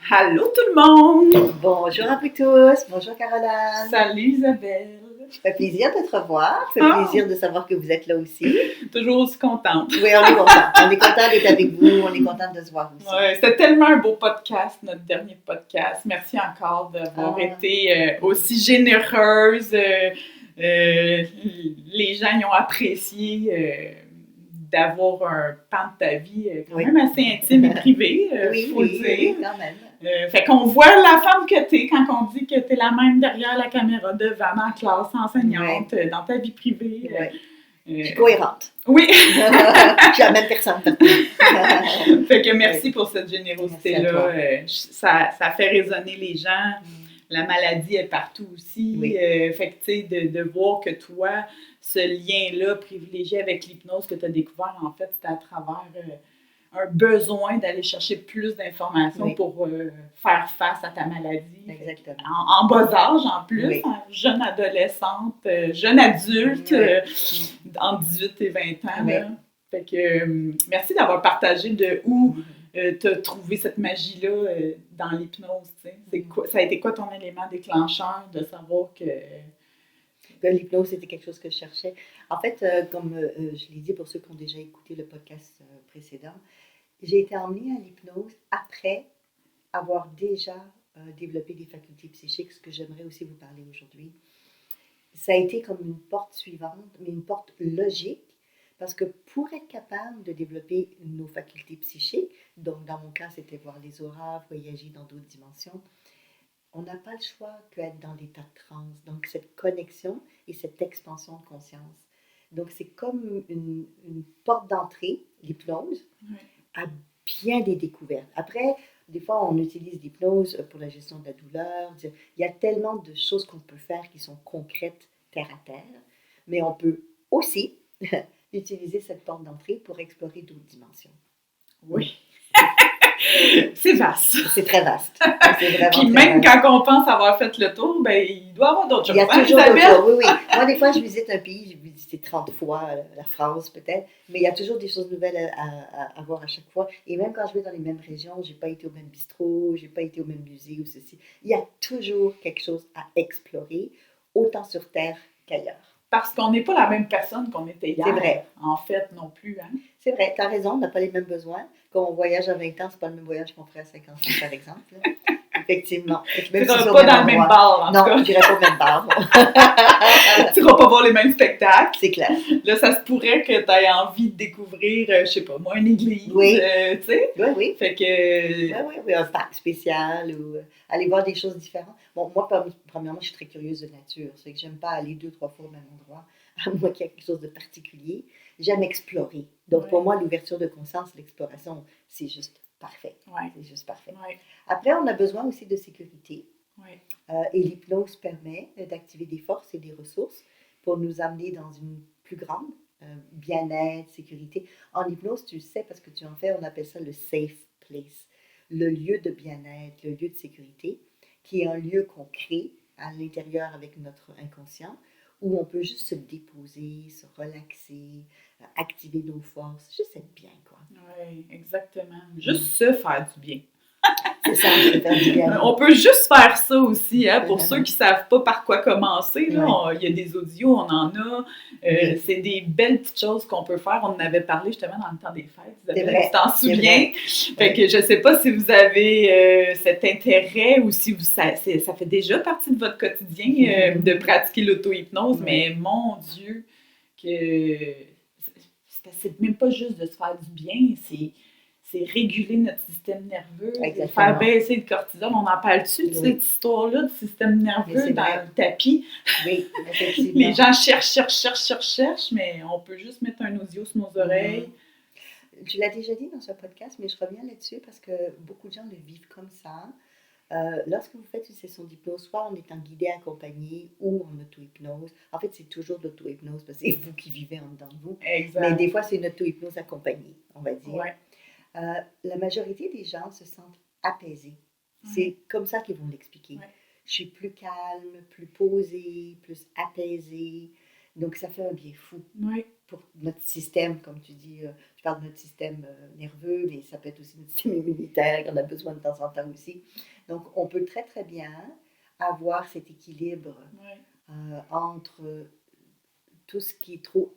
Allô tout le monde! Bonjour à vous tous, bonjour Caroline. Salut Isabelle! Ça fait plaisir de te revoir, ça fait plaisir de savoir que vous êtes là aussi. Toujours aussi contente. Oui, on est content. On est content d'être avec vous, on est content de se voir aussi. Ouais, c'était tellement un beau podcast, notre dernier podcast. Merci encore d'avoir été aussi généreuse. Les gens y ont apprécié d'avoir un pan de ta vie quand même assez intime et privé, faut le dire. Oui, quand même. Fait qu'on voit la femme que t'es quand on dit que t'es la même derrière la caméra, devant, dans la classe, enseignante, dans ta vie privée. Je suis cohérente. Oui! Je suis la même personne. Fait que merci pour cette générosité-là. Ça fait résonner les gens. La maladie est partout aussi. Fait que, tu sais, de voir que toi, ce lien-là privilégié avec l'hypnose que tu as découvert, en fait, c'est à travers un besoin d'aller chercher plus d'informations pour faire face à ta maladie. Exactement. En bas âge, en plus, jeune adolescente, jeune adulte, entre 18 et 20 ans. Là. Fait que merci d'avoir partagé de où tu as trouvé cette magie-là dans l'hypnose. Ça a été quoi ton élément déclencheur de savoir que l'hypnose, c'était quelque chose que je cherchais. En fait, comme je l'ai dit pour ceux qui ont déjà écouté le podcast précédent, j'ai été emmenée à l'hypnose après avoir déjà développé des facultés psychiques, ce que j'aimerais aussi vous parler aujourd'hui. Ça a été comme une porte suivante, mais une porte logique, parce que pour être capable de développer nos facultés psychiques, donc dans mon cas, c'était voir les auras, voyager dans d'autres dimensions, on n'a pas le choix qu'être dans l'état de transe. Donc, cette connexion et cette expansion de conscience. Donc, c'est comme une porte d'entrée, l'hypnose, à bien des découvertes. Après, des fois, on utilise l'hypnose pour la gestion de la douleur. Il y a tellement de choses qu'on peut faire qui sont concrètes, terre à terre. Mais on peut aussi utiliser cette porte d'entrée pour explorer d'autres dimensions. Oui. C'est vaste. C'est très vaste. Puis même quand on pense avoir fait le tour, ben il doit y avoir d'autres choses. Il y a toujours d'autres choses, oui. Moi, des fois, je visite un pays, j'ai visité 30 fois la France peut-être, mais il y a toujours des choses nouvelles à voir à chaque fois. Et même quand je vais dans les mêmes régions, je n'ai pas été au même bistrot, je n'ai pas été au même musée ou ceci. Il y a toujours quelque chose à explorer, autant sur Terre qu'ailleurs. Parce qu'on n'est pas la même personne qu'on était hier. C'est vrai. En fait, non plus. Hein? C'est vrai, tu as raison, on n'a pas les mêmes besoins. Quand on voyage à 20 ans, c'est pas le même voyage qu'on ferait à 50 ans, par exemple. Effectivement. Tu n'iras pas dans le même bar, en tout cas. Non, je n'irai pas au même bar. Tu n'iras pas voir les mêmes spectacles. C'est clair. Là, ça se pourrait que tu aies envie de découvrir, je sais pas, moi, une église. Oui. Tu sais? Oui. Fait que... Oui, un parc spécial ou aller voir des choses différentes. Bon, moi, premièrement, je suis très curieuse de nature. C'est que j'aime pas aller 2-3 fois au même endroit, à moins qu'il y ait quelque chose de particulier. J'aime explorer. Donc, pour moi, l'ouverture de conscience, l'exploration, c'est juste parfait. C'est juste parfait. Après, on a besoin aussi de sécurité. Et l'hypnose permet d'activer des forces et des ressources pour nous amener dans une plus grande bien-être, sécurité. En hypnose, tu le sais, parce que tu en fais, on appelle ça le safe place. Le lieu de bien-être, le lieu de sécurité, qui est un lieu qu'on crée à l'intérieur avec notre inconscient, où on peut juste se déposer, se relaxer, activer nos forces, juste être bien, quoi. Oui, exactement. Juste se faire du bien. C'est ça, se faire du bien. On peut juste faire ça aussi, hein, pour ceux qui ne savent pas par quoi commencer. Là, il y a des audios, on en a. C'est des belles petites choses qu'on peut faire. On en avait parlé justement dans le temps des fêtes. Tu t'en souviens? Fait que je ne sais pas si vous avez cet intérêt ou si ça fait déjà partie de votre quotidien de pratiquer l'auto-hypnose, mais mon Dieu, que c'est même pas juste de se faire du bien, c'est réguler notre système nerveux, faire baisser le cortisol. On en parle-tu de cette histoire-là, du système nerveux dans le tapis? Oui, effectivement. Les gens cherchent, mais on peut juste mettre un audio sur nos oreilles. Tu l'as déjà dit dans ce podcast, mais je reviens là-dessus parce que beaucoup de gens le vivent comme ça. Lorsque vous faites une session d'hypnose, soit en étant guidé, accompagné ou en auto-hypnose, en fait, c'est toujours de l'auto-hypnose parce que c'est vous qui vivez en dedans de vous. Exact. Mais des fois, c'est une auto-hypnose accompagnée, on va dire. Ouais. La majorité des gens se sentent apaisés. C'est comme ça qu'ils vont l'expliquer. Je suis plus calme, plus posée, plus apaisée. Donc, ça fait un bien fou. pour notre système, comme tu dis, je parle de notre système nerveux, mais ça peut être aussi notre système immunitaire qu'on a besoin de temps en temps aussi. Donc, on peut très, très bien avoir cet équilibre entre tout ce qui est trop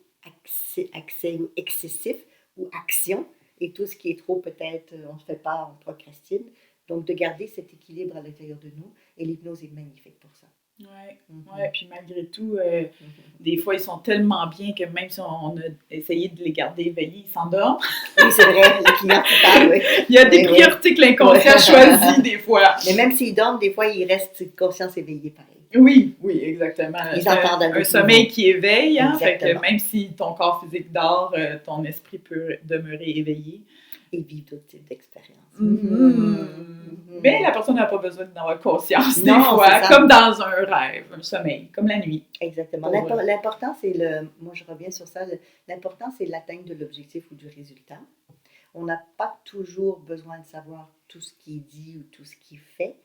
accès ou excessif ou action et tout ce qui est trop peut-être on ne fait pas, on procrastine. Donc, de garder cet équilibre à l'intérieur de nous. Et l'hypnose est magnifique pour ça. Oui, puis malgré tout, des fois, ils sont tellement bien que même si on a essayé de les garder éveillés, ils s'endorment. Oui, c'est vrai, les clients qui parlent, oui. Il y a des priorités que l'inconscient choisit des fois. Mais même s'ils dorment, des fois, ils restent conscience éveillée pareil. Oui, exactement. Ils entendent un sommeil qui éveille, hein, fait que Exactement. même si ton corps physique dort, ton esprit peut demeurer éveillé. Et vivre d'autres types d'expériences. Mais la personne n'a pas besoin d'en avoir conscience Non, des fois, c'est ça. comme dans un rêve, un sommeil, comme la nuit. Exactement. L'important, c'est moi je reviens sur ça, l'important c'est l'atteinte de l'objectif ou du résultat. On n'a pas toujours besoin de savoir tout ce qui est dit ou tout ce qui est fait,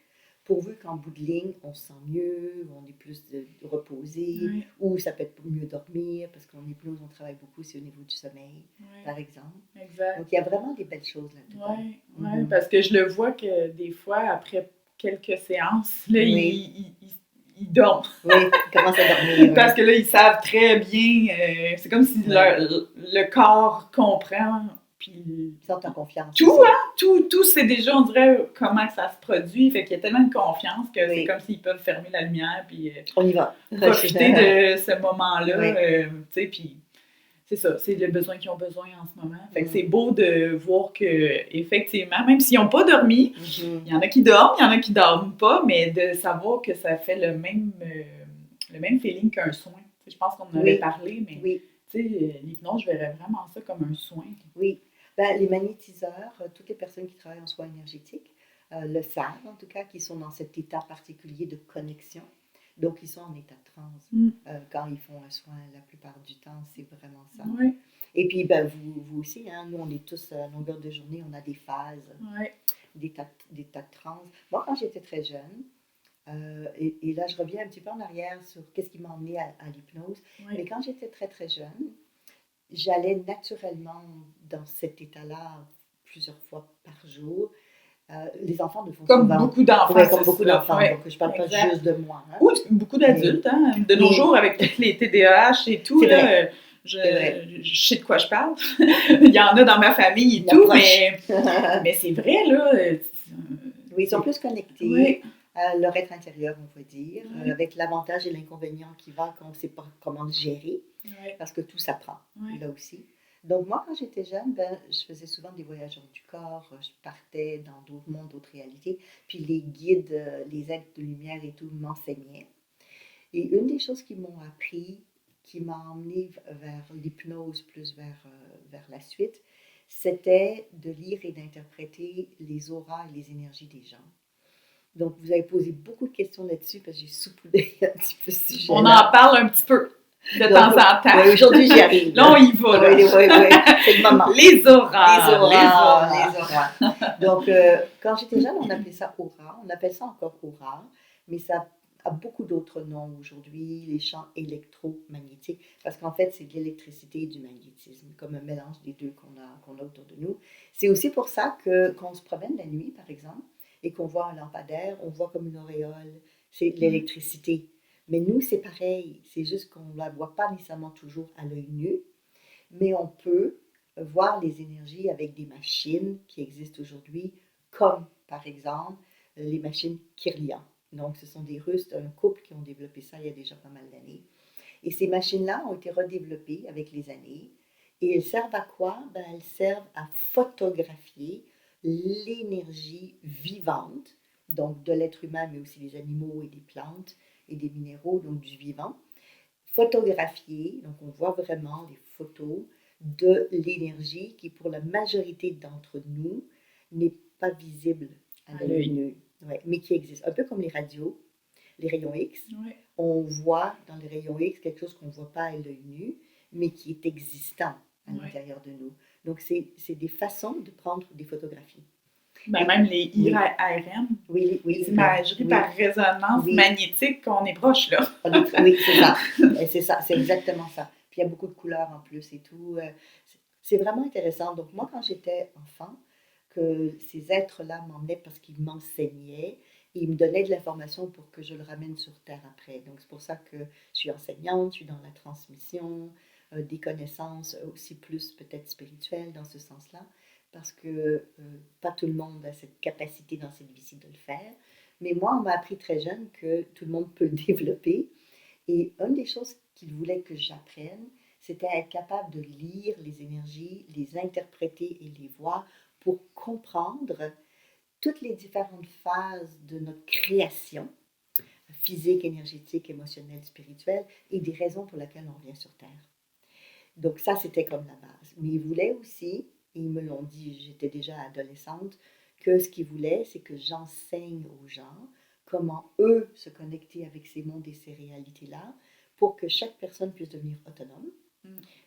pourvu qu'en bout de ligne, on se sent mieux, on est plus reposé, ou ça peut être pour mieux dormir, parce qu'en hypnose, on travaille beaucoup aussi au niveau du sommeil, par exemple. Exact. Donc, il y a vraiment des belles choses là-dedans. Oui, parce que je le vois que des fois, après quelques séances, là, ils dorment. Oui, ils commencent à dormir. Parce que là, ils savent très bien, c'est comme si le corps comprend. Puis, ils sont en confiance. Tout, c'est déjà, on dirait, comment ça se produit. Fait qu'il y a tellement de confiance que c'est comme s'ils peuvent fermer la lumière puis on y va. Profiter de ce moment-là. Tu sais, puis c'est ça, c'est le besoin qu'ils ont besoin en ce moment. Fait que c'est beau de voir que, effectivement, même s'ils n'ont pas dormi, il y en a qui dorment, il y en a qui dorment pas, mais de savoir que ça fait le même feeling qu'un soin. T'sais, je pense qu'on en avait parlé, mais l'hypnose, je verrais vraiment ça comme un soin. Oui. Ben, les magnétiseurs, toutes les personnes qui travaillent en soins énergétiques le savent, en tout cas, qui sont dans cet état particulier de connexion. Donc, ils sont en état de transe. Quand ils font un soin, la plupart du temps, c'est vraiment ça. Et puis, ben, vous aussi, hein, nous, on est tous à longueur de journée, on a des phases, d'état de transe. Moi, quand j'étais très jeune, et là, je reviens un petit peu en arrière sur qu'est-ce qui m'a emmenée à l'hypnose. Mais quand j'étais très, très jeune, j'allais naturellement dans cet état-là plusieurs fois par jour. Les enfants le font comme souvent. Beaucoup d'enfants. Comme beaucoup d'enfants. Donc, je ne parle pas juste de moi. Hein. Ou beaucoup d'adultes. Hein, de nos jours, avec tous les TDAH et tout, là, je sais de quoi je parle. Il y en a dans ma famille et tout, mais c'est vrai, là. Oui, ils sont plus connectés à leur être intérieur, on va dire, avec l'avantage et l'inconvénient qui va quand on ne sait pas comment le gérer, parce que tout s'apprend, là aussi. Donc, moi, quand j'étais jeune, je faisais souvent des voyages hors du corps, je partais dans d'autres mondes, d'autres réalités, puis les guides, les êtres de lumière et tout m'enseignaient. Et une des choses qui m'ont appris, qui m'a emmenée vers l'hypnose, plus vers la suite, c'était de lire et d'interpréter les auras et les énergies des gens. Donc, vous avez posé beaucoup de questions là-dessus, parce que j'ai saupoudré un petit peu ce sujet. On en parle un petit peu. De temps en temps. Oui, aujourd'hui, j'y arrive. Là, on y va. Là. Oui, c'est le moment. Les auras. Les auras. Donc, quand j'étais jeune, on appelait ça aura. On appelle ça encore aura, mais ça a beaucoup d'autres noms aujourd'hui, les champs électromagnétiques, parce qu'en fait, c'est de l'électricité et du magnétisme, comme un mélange des deux qu'on a autour de nous. C'est aussi pour ça qu'on se promène la nuit, par exemple, et qu'on voit un lampadaire, on voit comme une auréole. C'est de l'électricité. Mais nous, c'est pareil. C'est juste qu'on ne la voit pas nécessairement toujours à l'œil nu, mais on peut voir les énergies avec des machines qui existent aujourd'hui, comme par exemple les machines Kirlian. Donc, ce sont des Russes, un couple qui ont développé ça il y a déjà pas mal d'années. Et ces machines-là ont été redéveloppées avec les années. Et elles servent à quoi? Elles servent à photographier l'énergie vivante, donc de l'être humain, mais aussi des animaux et des plantes et des minéraux, donc du vivant, photographier, donc on voit vraiment les photos de l'énergie qui, pour la majorité d'entre nous, n'est pas visible à l'œil nu, mais qui existe. Un peu comme les radios, les rayons X. On voit dans les rayons X quelque chose qu'on ne voit pas à l'œil nu, mais qui est existant à l'intérieur de nous. Donc, c'est des façons de prendre des photographies. Même les IRM, les imageries par résonance magnétique, on est proche, là. Oui, c'est ça. C'est exactement ça. Puis il y a beaucoup de couleurs en plus et tout. C'est vraiment intéressant. Donc moi, quand j'étais enfant, que ces êtres-là m'emmenaient parce qu'ils m'enseignaient et ils me donnaient de l'information pour que je le ramène sur Terre après. Donc c'est pour ça que je suis enseignante, je suis dans la transmission des connaissances aussi plus peut-être spirituelles dans ce sens-là, parce que pas tout le monde a cette capacité dans cette vie-ci de le faire. Mais moi, on m'a appris très jeune que tout le monde peut le développer. Et une des choses qu'il voulait que j'apprenne, c'était être capable de lire les énergies, les interpréter et les voir pour comprendre toutes les différentes phases de notre création, physique, énergétique, émotionnelle, spirituelle, et des raisons pour lesquelles on vient sur Terre. Donc ça, c'était comme la base. Mais ils voulaient aussi, et ils me l'ont dit, j'étais déjà adolescente, que ce qu'ils voulaient, c'est que j'enseigne aux gens comment eux se connecter avec ces mondes et ces réalités-là pour que chaque personne puisse devenir autonome,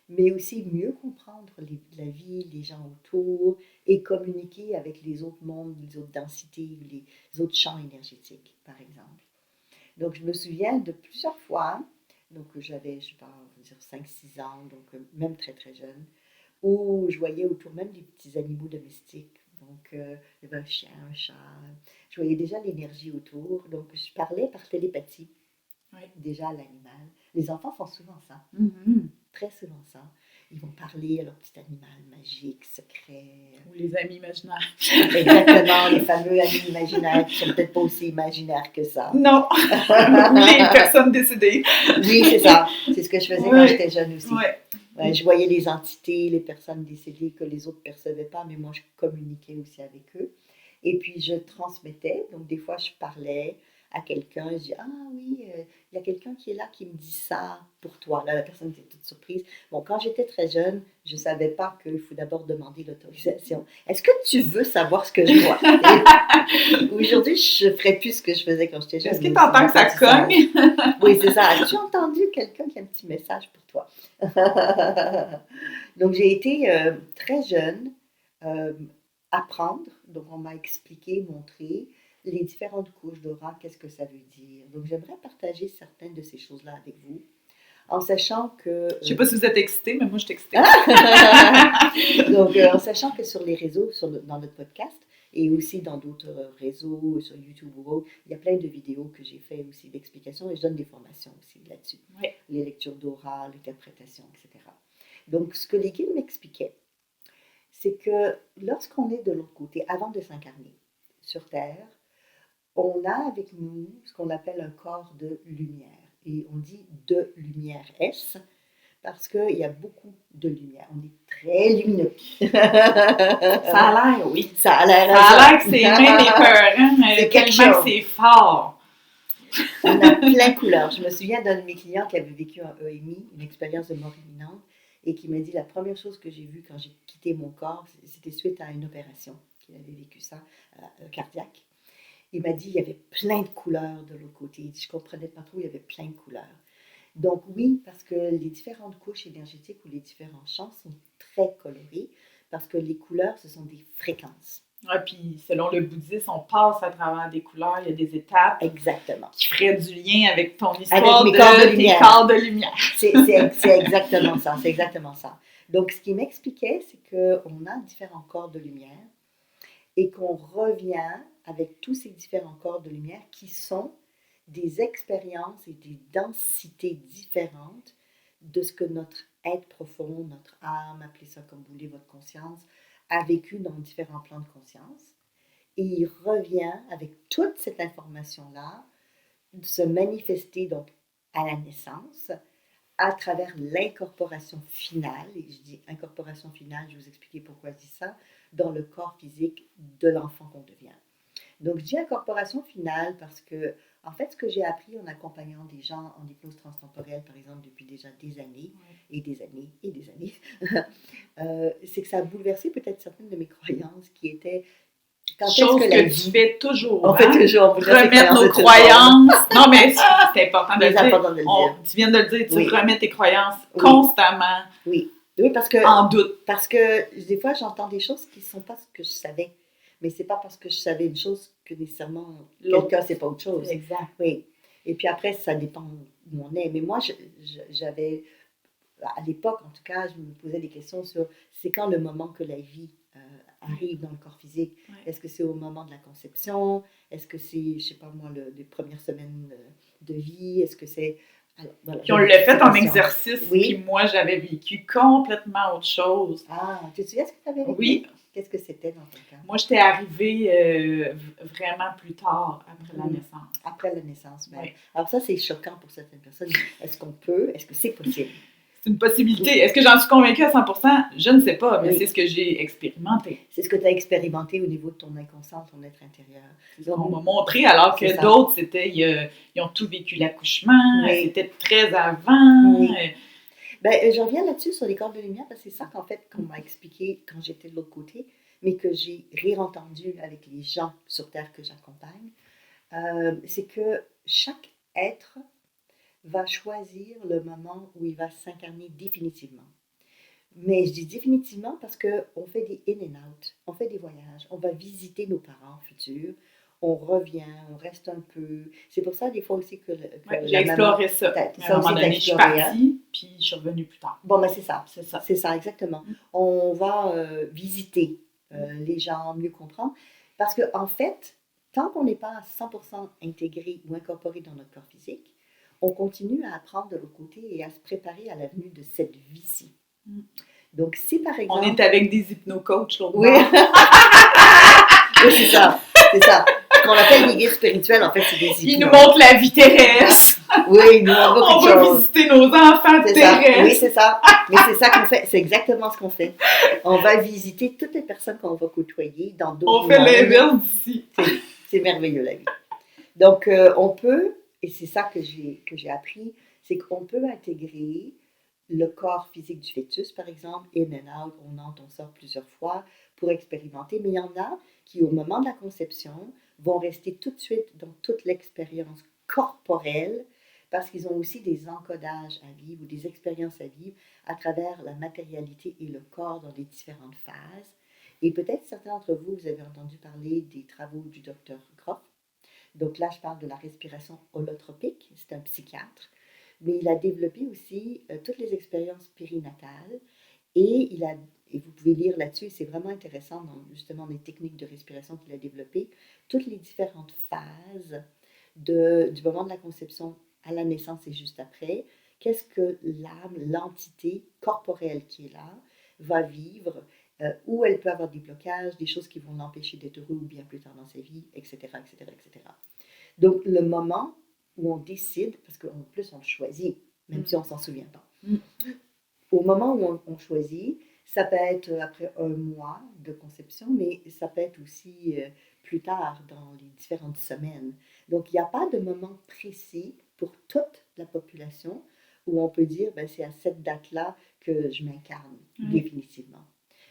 mais aussi mieux comprendre la vie, les gens autour et communiquer avec les autres mondes, les autres densités, les autres champs énergétiques, par exemple. Donc, je me souviens de plusieurs fois, donc j'avais, je sais pas, on va dire 5-6 ans, donc même très très jeune, où je voyais autour même des petits animaux domestiques. Donc, il y avait un chien, un chat. Je voyais déjà l'énergie autour. Donc, je parlais par télépathie déjà à l'animal. Les enfants font souvent ça. Très souvent ça. Ils vont parler à leur petit animal magique, secret. Ou les amis imaginaires. Exactement, les fameux amis imaginaires qui sont peut-être pas aussi imaginaires que ça. Non. Ou les personnes décédées. Oui, c'est ça. C'est ce que je faisais quand j'étais jeune aussi. Ouais. Je voyais les entités, les personnes décédées que les autres ne percevaient pas, mais moi, je communiquais aussi avec eux. Et puis, je transmettais. Donc, des fois, je parlais à quelqu'un. Je dis, ah oui, il y a quelqu'un qui est là qui me dit ça pour toi. Là, la personne était toute surprise. Bon, quand j'étais très jeune, je ne savais pas qu'il faut d'abord demander l'autorisation. Est-ce que tu veux savoir ce que je vois? Aujourd'hui, je ne ferais plus ce que je faisais quand j'étais jeune. Est-ce que tu entends que ça cogne? Oui, c'est ça. As-tu entendu quelqu'un qui a un petit message pour toi? Donc, j'ai été très jeune apprendre. Donc, on m'a expliqué, montré les différentes couches d'aura, qu'est-ce que ça veut dire. Donc, j'aimerais partager certaines de ces choses-là avec vous, en sachant que... Je ne sais pas si vous êtes excités, mais moi, je suis excitée. Donc, en sachant que sur les réseaux, dans notre podcast, et aussi dans d'autres réseaux, sur YouTube ou autre, il y a plein de vidéos que j'ai fait aussi d'explications et je donne des formations aussi là-dessus. Les lectures d'aura, l'interprétation, etc. Donc, ce que les guides m'expliquaient, c'est que lorsqu'on est de l'autre côté, avant de s'incarner sur Terre, on a avec nous ce qu'on appelle un corps de lumière. Et on dit de lumière S, parce qu'il y a beaucoup de lumière. On est très lumineux. Ça a l'air, oui. Ça a l'air. Ça a l'air que c'est même épeurant, c'est tellement que c'est fort. On a plein de couleurs. Je me souviens d'un de mes clients qui avait vécu un EMI, une expérience de mort imminente, et qui m'a dit la première chose que j'ai vue quand j'ai quitté mon corps, c'était suite à une opération, qu'il avait vécu ça, cardiaque. Il m'a dit il y avait plein de couleurs de l'autre côté. Il dit, je ne comprenais pas trop, il y avait plein de couleurs. Donc oui, parce que les différentes couches énergétiques ou les différents champs sont très colorés, parce que les couleurs, ce sont des fréquences. Puis selon le bouddhisme, on passe à travers des couleurs, il y a des étapes. Exactement. Qui feraient du lien avec ton histoire avec tes corps de lumière. C'est exactement ça, c'est exactement ça. Donc ce qu'il m'expliquait, c'est qu'on a différents corps de lumière et qu'on revient avec tous ces différents corps de lumière qui sont des expériences et des densités différentes de ce que notre être profond, notre âme, appelez ça comme vous voulez, votre conscience, a vécu dans différents plans de conscience. Et il revient avec toute cette information-là se manifester donc à la naissance à travers l'incorporation finale, et je dis incorporation finale, je vais vous expliquer pourquoi je dis ça, dans le corps physique de l'enfant qu'on devient. Donc, je dis incorporation finale parce que, en fait, ce que j'ai appris en accompagnant des gens en hypnose transtemporelle, par exemple, depuis déjà des années, et des années, et des années, c'est que ça a bouleversé peut-être certaines de mes croyances qui étaient... Chose que tu fais toujours. On fait toujours. Remettre nos croyances. Non, mais c'est important de le dire. Tu viens de le dire, tu remets tes croyances constamment. Oui, parce que... En doute. Parce que des fois, j'entends des choses qui ne sont pas ce que je savais. Mais ce n'est pas parce que je savais une chose que nécessairement quelqu'un ne sait pas autre chose. Exact. Oui. Et puis après, ça dépend où on est. Mais moi, j'avais à l'époque, en tout cas, je me posais des questions sur c'est quand le moment que la vie arrive dans le corps physique. Ouais. Est-ce que c'est au moment de la conception? Est-ce que c'est, je sais pas moi, les premières semaines de vie? Est-ce que c'est... Alors, voilà, puis on l'a fait en exercice, puis moi, j'avais vécu complètement autre chose. Ah, tu te souviens ce que tu avais vécu? Oui. Qu'est-ce que c'était dans ton cas? Moi, j'étais arrivée vraiment plus tard, après la naissance. Après la naissance, ben. Oui. Alors ça, c'est choquant pour certaines personnes. Est-ce qu'on peut? Est-ce que c'est possible? C'est une possibilité. Est-ce que j'en suis convaincue à 100%? Je ne sais pas, mais c'est ce que j'ai expérimenté. C'est ce que tu as expérimenté au niveau de ton inconscient, ton être intérieur. Donc, on m'a montré, alors que d'autres, c'était, ils ont tout vécu l'accouchement, c'était très avant. Oui. Ben, je reviens là-dessus sur les corps de lumière, parce que c'est ça qu'en fait, qu'on m'a expliqué quand j'étais de l'autre côté, mais que j'ai réentendu avec les gens sur Terre que j'accompagne, c'est que chaque être va choisir le moment où il va s'incarner définitivement. Mais je dis définitivement parce qu'on fait des in and out, on fait des voyages, on va visiter nos parents futurs, on revient, on reste un peu. C'est pour ça, des fois aussi, que j'ai exploré ça. À un moment donné, je suis partie, puis je suis revenue plus tard. Bon, ben c'est ça. C'est ça, exactement. On va visiter les gens, mieux comprendre. Parce qu'en fait, tant qu'on n'est pas à 100% intégré ou incorporé dans notre corps physique, on continue à apprendre de l'autre côté et à se préparer à la venue de cette vie-ci. Donc, si par exemple... On est avec des hypnocoachs l'autre Oui. Oui, c'est ça. C'est ça. Ce qu'on appelle des guides spirituels, en fait, c'est des hypnos. Ils nous montrent la vie terrestre. Oui, ils nous montrent beaucoup de choses. On va visiter nos enfants terrestres. Oui, c'est ça. Mais c'est ça qu'on fait. C'est exactement ce qu'on fait. On va visiter toutes les personnes qu'on va côtoyer dans d'autres mondes. On fait l'inverse d'ici. C'est merveilleux, la vie. Donc, on peut... Et c'est ça que j'ai appris, c'est qu'on peut intégrer le corps physique du fœtus, par exemple, in and out, on entre, on sort plusieurs fois pour expérimenter. Mais il y en a qui, au moment de la conception, vont rester tout de suite dans toute l'expérience corporelle parce qu'ils ont aussi des encodages à vivre ou des expériences à vivre à travers la matérialité et le corps dans les différentes phases. Et peut-être certains d'entre vous, vous avez entendu parler des travaux du docteur Grof. Donc là, je parle de la respiration holotropique, c'est un psychiatre, mais il a développé aussi toutes les expériences périnatales et vous pouvez lire là-dessus, c'est vraiment intéressant dans justement les techniques de respiration qu'il a développées, toutes les différentes phases du moment de la conception à la naissance et juste après, qu'est-ce que l'âme, l'entité corporelle qui est là, va vivre, où elle peut avoir des blocages, des choses qui vont l'empêcher d'être heureux ou bien plus tard dans sa vie, etc., etc., etc. Donc, le moment où on décide, parce qu'en plus, on le choisit, même si on ne s'en souvient pas. Au moment où on choisit, ça peut être après 1 mois de conception, mais ça peut être aussi plus tard, dans les différentes semaines. Donc, il n'y a pas de moment précis pour toute la population où on peut dire, ben, c'est à cette date-là que je m'incarne définitivement.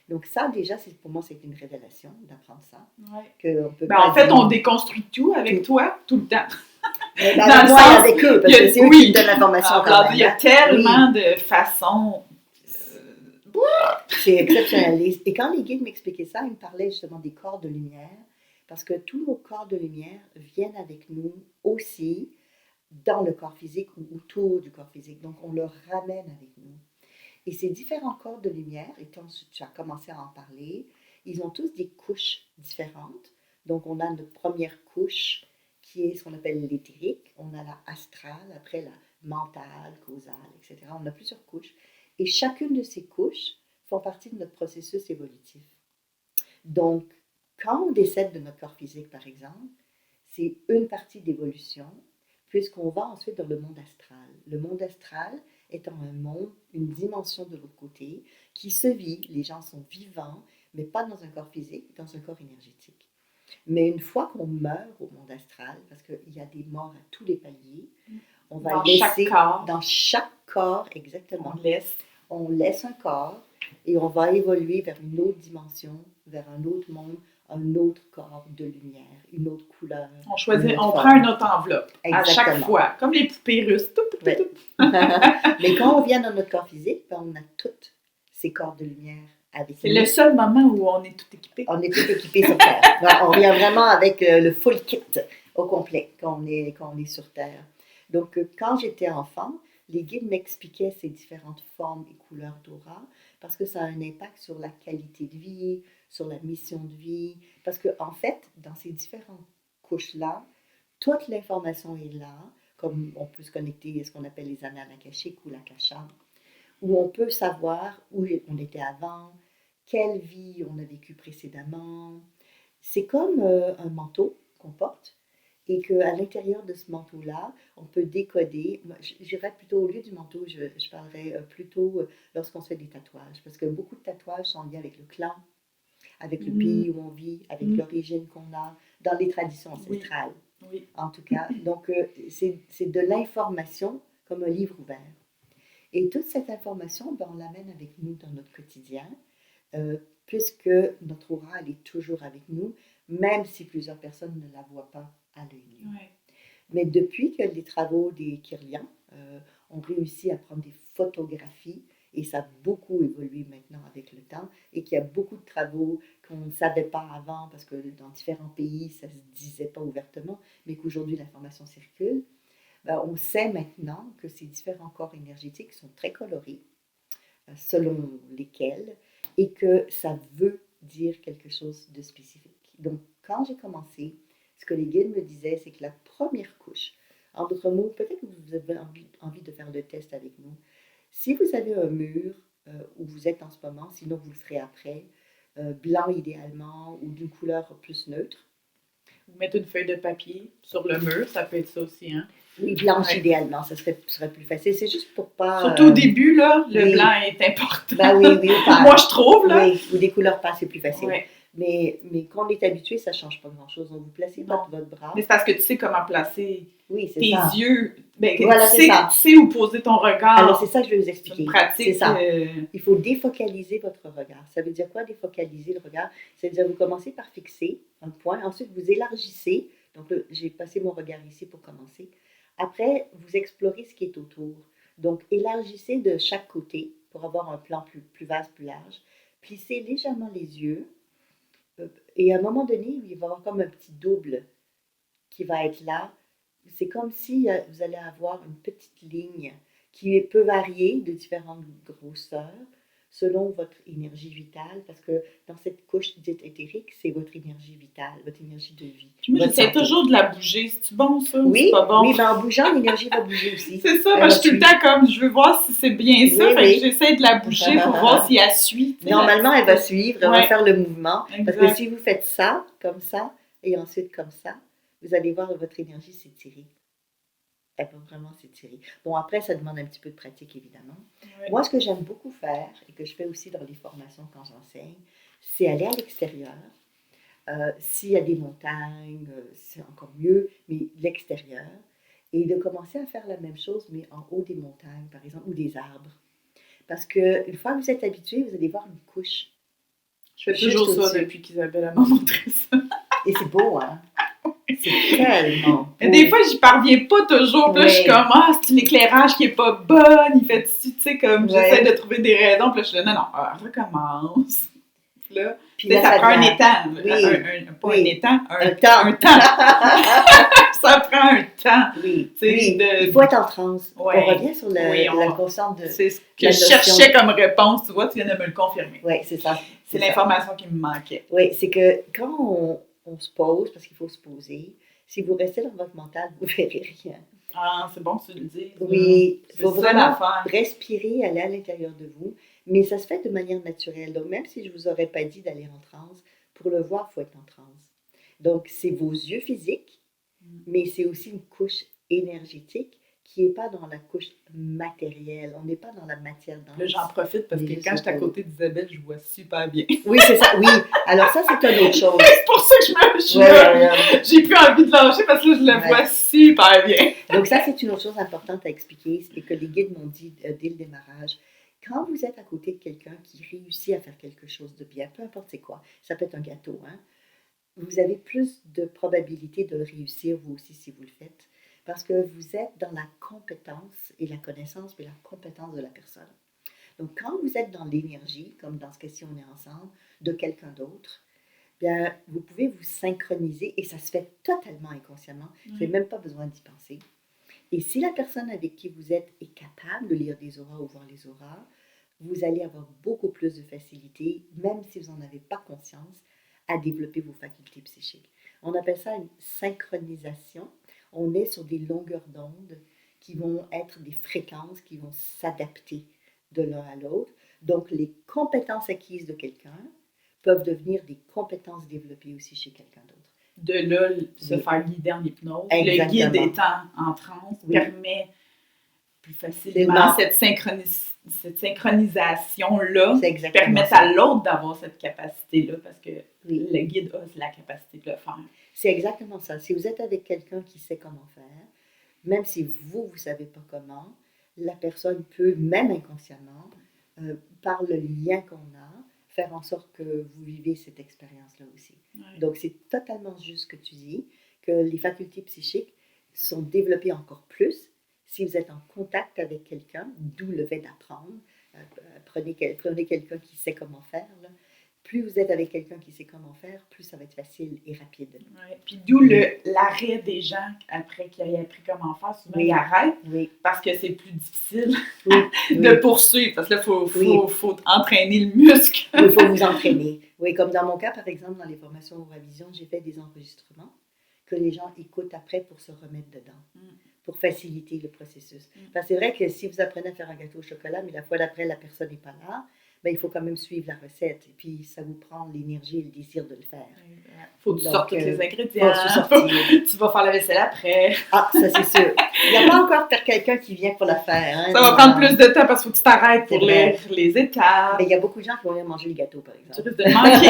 Donc ça, déjà, pour moi, c'est une révélation d'apprendre ça. Ouais. En fait, on déconstruit tout avec toi, tout le temps. Mais dans le sens, avec eux, parce que c'est eux qui donnent l'information quand même. Il y a tellement de façons. C'est exceptionnel. Et quand les guides m'expliquaient ça, ils me parlaient justement des corps de lumière, parce que tous nos corps de lumière viennent avec nous aussi dans le corps physique ou autour du corps physique. Donc, on le ramène avec nous. Et ces différents corps de lumière, et quand tu as commencé à en parler, ils ont tous des couches différentes. Donc, on a notre première couche qui est ce qu'on appelle l'éthérique. On a la astrale, après la mentale, causale, etc. On a plusieurs couches. Et chacune de ces couches font partie de notre processus évolutif. Donc, quand on décède de notre corps physique, par exemple, c'est une partie d'évolution, puisqu'on va ensuite dans le monde astral. Le monde astral étant un monde, une dimension de l'autre côté, qui se vit, les gens sont vivants, mais pas dans un corps physique, dans un corps énergétique. Mais une fois qu'on meurt au monde astral, parce qu'il y a des morts à tous les paliers, on va dans laisser dans chaque corps, exactement. On laisse un corps et on va évoluer vers une autre dimension, vers un autre monde, un autre corps de lumière, une autre couleur. On prend une autre enveloppe à chaque fois, comme les poupées russes. Mais quand on vient dans notre corps physique, ben, on a tous ces corps de lumière avec nous. C'est le seul moment où on est tout équipé. On est tout équipé sur Terre. On vient vraiment avec le full kit au complet quand on est sur Terre. Donc, quand j'étais enfant, les guides m'expliquaient ces différentes formes et couleurs d'aura parce que ça a un impact sur la qualité de vie, sur la mission de vie. Parce qu'en fait, dans ces différentes couches-là, toute l'information est là, comme on peut se connecter à ce qu'on appelle les annales akashiques ou l'akasha, où on peut savoir où on était avant, quelle vie on a vécu précédemment. C'est comme un manteau qu'on porte et qu'à l'intérieur de ce manteau-là, on peut décoder. J'irais plutôt, au lieu du manteau, je parlerais plutôt lorsqu'on se fait des tatouages, parce que beaucoup de tatouages sont liés avec le clan, avec le pays où on vit, avec l'origine qu'on a, dans les traditions ancestrales, en tout cas. Donc, c'est de l'information comme un livre ouvert. Et toute cette information, on l'amène avec nous dans notre quotidien, puisque notre aura, elle est toujours avec nous, même si plusieurs personnes ne la voient pas à l'œil nu. Mais depuis que les travaux des Kirlians ont réussi à prendre des photographies, et ça a beaucoup évolué maintenant avec le temps, et qu'il y a beaucoup de travaux qu'on ne savait pas avant, parce que dans différents pays, ça ne se disait pas ouvertement, mais qu'aujourd'hui, l'information circule, on sait maintenant que ces différents corps énergétiques sont très colorés, selon lesquels, et que ça veut dire quelque chose de spécifique. Donc, quand j'ai commencé, ce que les guides me disaient, c'est que la première couche, en d'autres mots, peut-être que vous avez envie de faire le test avec nous. Si vous avez un mur où vous êtes en ce moment, sinon vous le ferez après, blanc idéalement ou d'une couleur plus neutre. Vous mettez une feuille de papier sur le mur, ça peut être ça aussi, hein? Oui, blanche idéalement, ça serait plus facile. C'est juste pour pas... Surtout au début, là, le blanc est important. Ben oui, moi je trouve, là. Oui, ou des couleurs pâles, c'est plus facile. Oui. Mais quand on est habitué, ça ne change pas grand-chose. Donc, vous placez votre bras. Mais c'est parce que tu sais comment placer tes yeux. Ben, voilà, tu sais où poser ton regard. Alors, c'est ça que je vais vous expliquer. C'est une pratique. C'est ça. Il faut défocaliser votre regard. Ça veut dire quoi, défocaliser le regard? C'est-à-dire, vous commencez par fixer un point. Ensuite, vous élargissez. Donc, j'ai passé mon regard ici pour commencer. Après, vous explorez ce qui est autour. Donc, élargissez de chaque côté pour avoir un plan plus vaste, plus large. Plissez légèrement les yeux. Et à un moment donné, il va y avoir comme un petit double qui va être là. C'est comme si vous allez avoir une petite ligne qui peut varier de différentes grosseurs selon votre énergie vitale, parce que dans cette couche dite éthérique, c'est votre énergie vitale, votre énergie de vie. Puis moi, j'essaie toujours de la bouger. C'est-tu bon, ça? Oui, c'est pas bon? Oui, mais en bougeant, l'énergie va bouger aussi. C'est ça, je suis tout le temps comme, je veux voir si c'est bien ça, fait que j'essaie de la bouger pour voir si elle suit. Normalement, elle va suivre, elle va faire le mouvement, parce que si vous faites ça, comme ça, et ensuite comme ça, vous allez voir votre énergie s'étirer. Elle va vraiment s'étirer. Bon, après, ça demande un petit peu de pratique, évidemment. Oui. Moi, ce que j'aime beaucoup faire, et que je fais aussi dans les formations quand j'enseigne, c'est aller à l'extérieur. S'il y a des montagnes, c'est encore mieux, mais l'extérieur. Et de commencer à faire la même chose, mais en haut des montagnes, par exemple, ou des arbres. Parce qu'une fois que vous êtes habitué, vous allez voir une couche. Je fais toujours ça depuis qu'Isabelle m'a montré ça. Et c'est beau, hein? C'est tellement beau. Des fois, j'y parviens pas toujours. Puis là, je suis comme, c'est l'éclairage qui est pas bon. Il fait, tu sais, comme, j'essaie de trouver des raisons. Puis là, je suis là, non, recommence. Puis là, ça prend un étang. Pas un étang, un temps. Ça prend un temps. Oui. Il faut être en transe. On revient sur la conscience de. C'est ce que je cherchais comme réponse. Tu vois, tu viens de me le confirmer. Oui, c'est ça. C'est l'information qui me manquait. Oui, c'est que quand on se pose, parce qu'il faut se poser, si vous restez dans votre mental, vous ne verrez rien. Ah, c'est bon que tu le dises. Oui, il faut vraiment respirer, aller à l'intérieur de vous, mais ça se fait de manière naturelle. Donc, même si je ne vous aurais pas dit d'aller en transe, pour le voir, il faut être en transe. Donc, c'est vos yeux physiques, mais c'est aussi une couche énergétique qui n'est pas dans la couche matérielle. On n'est pas dans la matière dense. Là, j'en profite parce que quand je suis à côté d'Isabelle, je vois super bien. Oui, c'est ça. Oui. Alors ça, c'est une autre chose. C'est pour ça que j'ai plus envie de lâcher parce que là, je le vois super bien. Donc ça, c'est une autre chose importante à expliquer. C'est que les guides m'ont dit dès le démarrage, quand vous êtes à côté de quelqu'un qui réussit à faire quelque chose de bien, peu importe c'est quoi, ça peut être un gâteau, hein, vous avez plus de probabilité de le réussir vous aussi si vous le faites. Parce que vous êtes dans la compétence et la connaissance, mais la compétence de la personne. Donc, quand vous êtes dans l'énergie, comme dans ce cas-ci, on est ensemble, de quelqu'un d'autre, bien, vous pouvez vous synchroniser et ça se fait totalement inconsciemment. Vous n'avez même pas besoin d'y penser. Et si la personne avec qui vous êtes est capable de lire des auras ou voir les auras, vous allez avoir beaucoup plus de facilité, même si vous n'en avez pas conscience, à développer vos facultés psychiques. On appelle ça une synchronisation. On est sur des longueurs d'onde qui vont être des fréquences qui vont s'adapter de l'un à l'autre. Donc, les compétences acquises de quelqu'un peuvent devenir des compétences développées aussi chez quelqu'un d'autre. De là, se faire guider en hypnose. Exactement. Le guide étant en transe permet plus facilement cette synchronisation-là, permet à l'autre d'avoir cette capacité-là, parce que le guide a la capacité de le faire. C'est exactement ça. Si vous êtes avec quelqu'un qui sait comment faire, même si vous ne savez pas comment, la personne peut, même inconsciemment, par le lien qu'on a, faire en sorte que vous vivez cette expérience-là aussi. Ouais. Donc, c'est totalement juste ce que tu dis, que les facultés psychiques sont développées encore plus si vous êtes en contact avec quelqu'un, d'où le fait d'apprendre. Prenez quelqu'un qui sait comment faire. Là. Plus vous êtes avec quelqu'un qui sait comment faire, plus ça va être facile et rapide. Ouais. Puis d'où l'arrêt des gens après qu'ils aient appris comment faire. Souvent, ils arrêtent parce que c'est plus difficile de poursuivre. Parce que là, il faut entraîner le muscle. Il faut vous entraîner. Oui, comme dans mon cas, par exemple, dans les formations Aura-Vision, j'ai fait des enregistrements que les gens écoutent après pour se remettre dedans, pour faciliter le processus. Parce que c'est vrai que si vous apprenez à faire un gâteau au chocolat, mais la fois d'après, la personne n'est pas là, ben, il faut quand même suivre la recette. Et puis, ça vous prend l'énergie et le désir de le faire. Il faut que tu sortes tous les ingrédients. Tu vas faire la vaisselle après. Ah, ça, c'est sûr. Il n'y a pas encore quelqu'un qui vient pour la faire. Hein, ça va prendre plus de temps parce qu'il faut que tu t'arrêtes pour les étapes. Mais il y a beaucoup de gens qui vont venir manger le gâteau, par exemple. Tu risques de le manquer.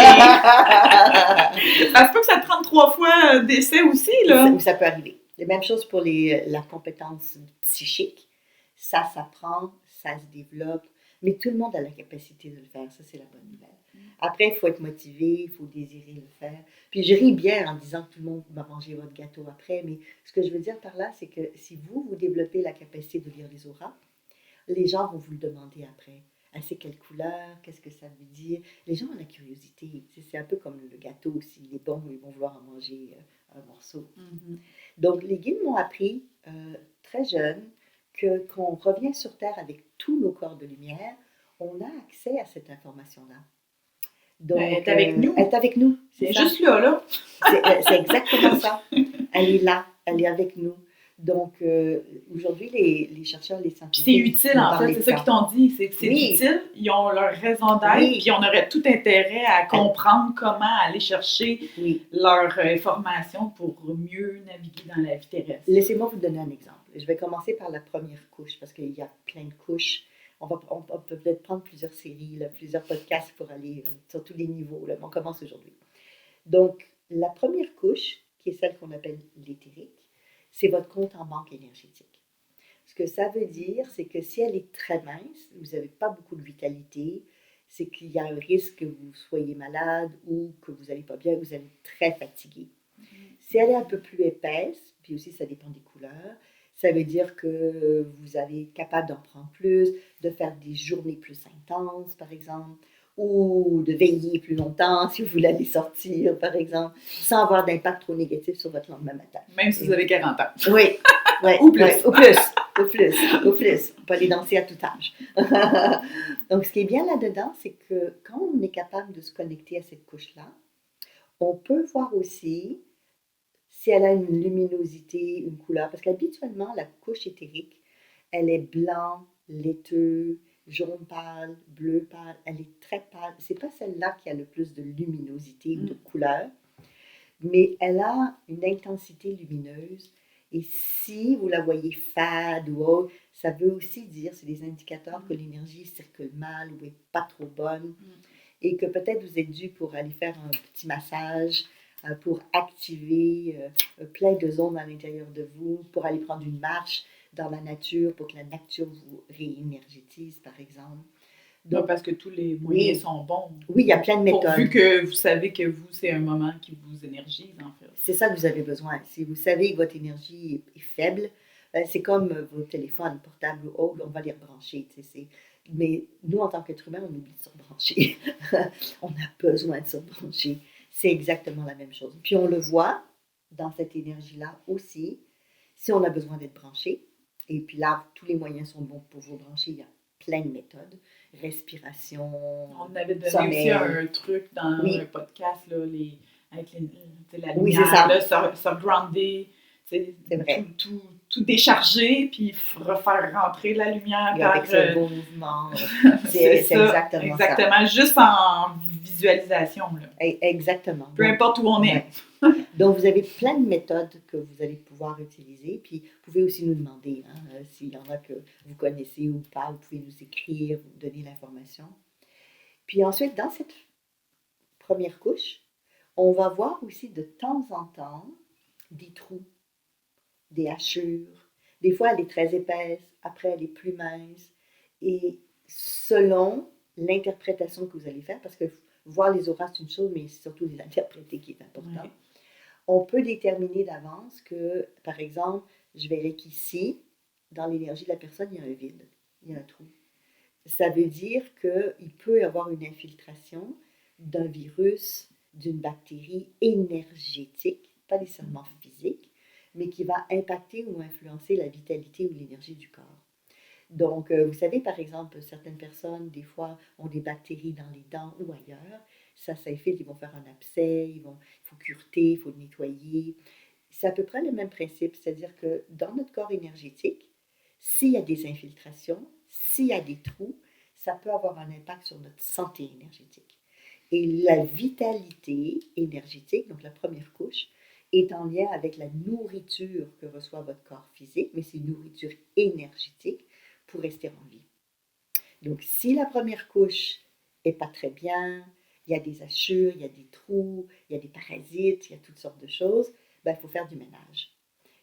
Ça se peut que ça te prenne 3 fois d'essai aussi, là. Ça peut arriver. La même chose pour la compétence psychique. Ça s'apprend, ça se développe. Mais tout le monde a la capacité de le faire, ça c'est la bonne nouvelle. Après, il faut être motivé, il faut désirer le faire. Puis je ris bien en disant que tout le monde va manger votre gâteau après, mais ce que je veux dire par là, c'est que si vous développez la capacité de lire les auras, les gens vont vous le demander après. Ah, c'est quelle couleur? Qu'est-ce que ça veut dire? Les gens ont la curiosité. C'est un peu comme le gâteau, s'il est bon, ils vont vouloir en manger un morceau. Donc, les guides m'ont appris très jeune qu'on revient sur Terre avec tous nos corps de lumière, on a accès à cette information-là. Donc, elle est avec nous. Elle est avec nous. C'est juste là. C'est exactement ça. Elle est là, elle est avec nous. Donc, aujourd'hui, les chercheurs, les scientifiques... C'est utile, en fait, c'est ça qu'ils t'ont dit. C'est utile, ils ont leur raison d'être, puis on aurait tout intérêt à comprendre comment aller chercher leur information pour mieux naviguer dans la vie terrestre. Laissez-moi vous donner un exemple. Je vais commencer par la première couche, parce qu'il y a plein de couches. On peut peut-être prendre plusieurs séries, là, plusieurs podcasts pour aller sur tous les niveaux. Là. On commence aujourd'hui. Donc, la première couche, qui est celle qu'on appelle l'éthérique, c'est votre compte en banque énergétique. Ce que ça veut dire, c'est que si elle est très mince, vous n'avez pas beaucoup de vitalité, c'est qu'il y a un risque que vous soyez malade ou que vous n'allez pas bien, vous allez être très fatigué. Si elle est un peu plus épaisse, puis aussi ça dépend des couleurs, ça veut dire que vous êtes capable d'en prendre plus, de faire des journées plus intenses, par exemple, ou de veiller plus longtemps si vous voulez aller sortir, par exemple, sans avoir d'impact trop négatif sur votre lendemain matin. Même si vous avez 40 ans. Oui. Ou plus. Au plus. On peut aller danser à tout âge. Donc, ce qui est bien là-dedans, c'est que quand on est capable de se connecter à cette couche-là, on peut voir aussi si elle a une luminosité, une couleur. Parce qu'habituellement, la couche éthérique, elle est blanc, laiteux, jaune pâle, bleu pâle. Elle est très pâle. C'est pas celle-là qui a le plus de luminosité ou de couleur, mais elle a une intensité lumineuse. Et si vous la voyez fade ou autre, ça veut aussi dire, c'est des indicateurs que l'énergie circule mal ou n'est pas trop bonne. Et que peut-être vous êtes dû pour aller faire un petit massage, pour activer plein de zones à l'intérieur de vous, pour aller prendre une marche dans la nature, pour que la nature vous réénergétise, par exemple. Donc, parce que tous les moyens sont bons. Oui, il y a plein de méthodes. Vu que vous savez que vous, c'est un moment qui vous énergise, en fait. C'est ça que vous avez besoin. Si vous savez que votre énergie est faible, c'est comme vos téléphones portables ou autres, on va les rebrancher. Mais nous, en tant qu'être humain, on oublie de se rebrancher. On a besoin de se rebrancher. C'est exactement la même chose. Puis on le voit dans cette énergie-là aussi. Si on a besoin d'être branché, Et puis là, tous les moyens sont bons pour vous brancher. Il y a plein de méthodes. Respiration, On avait donné sommeil. aussi un truc dans Oui. un podcast, là, avec la Oui, lumière, c'est ça. là, se grounder, C'est vrai. tout décharger, puis refaire rentrer la lumière Et par... avec ce beau mouvement. c'est C'est ça, exactement ça. juste en visualisation. Là. Exactement. Peu importe où on est. Ouais. Donc, vous avez plein de méthodes que vous allez pouvoir utiliser. Puis, vous pouvez aussi nous demander s'il y en a que vous connaissez ou pas. Vous pouvez nous écrire, vous donner l'information. Puis ensuite, dans cette première couche, on va voir aussi de temps en temps des trous, des hachures. Des fois, elle est très épaisse, après, elle est plus mince. Et selon l'interprétation que vous allez faire, parce que voir les auras, c'est une chose, mais c'est surtout les interpréter qui est important. Oui. On peut déterminer d'avance que, par exemple, je verrai qu'ici, dans l'énergie de la personne, il y a un vide, il y a un trou. Ça veut dire qu'il peut y avoir une infiltration d'un virus, d'une bactérie énergétique, pas nécessairement physique, mais qui va impacter ou influencer la vitalité ou l'énergie du corps. Donc, vous savez, par exemple, certaines personnes, des fois, ont des bactéries dans les dents ou ailleurs. Ça s'infiltre, ils vont faire un abcès, il faut cureter, il faut le nettoyer. C'est à peu près le même principe, c'est-à-dire que dans notre corps énergétique, s'il y a des infiltrations, s'il y a des trous, ça peut avoir un impact sur notre santé énergétique. Et la vitalité énergétique, donc la première couche, est en lien avec la nourriture que reçoit votre corps physique, mais c'est une nourriture énergétique pour rester en vie. Donc, si la première couche n'est pas très bien, il y a des hachures, il y a des trous, il y a des parasites, il y a toutes sortes de choses, il faut faire du ménage.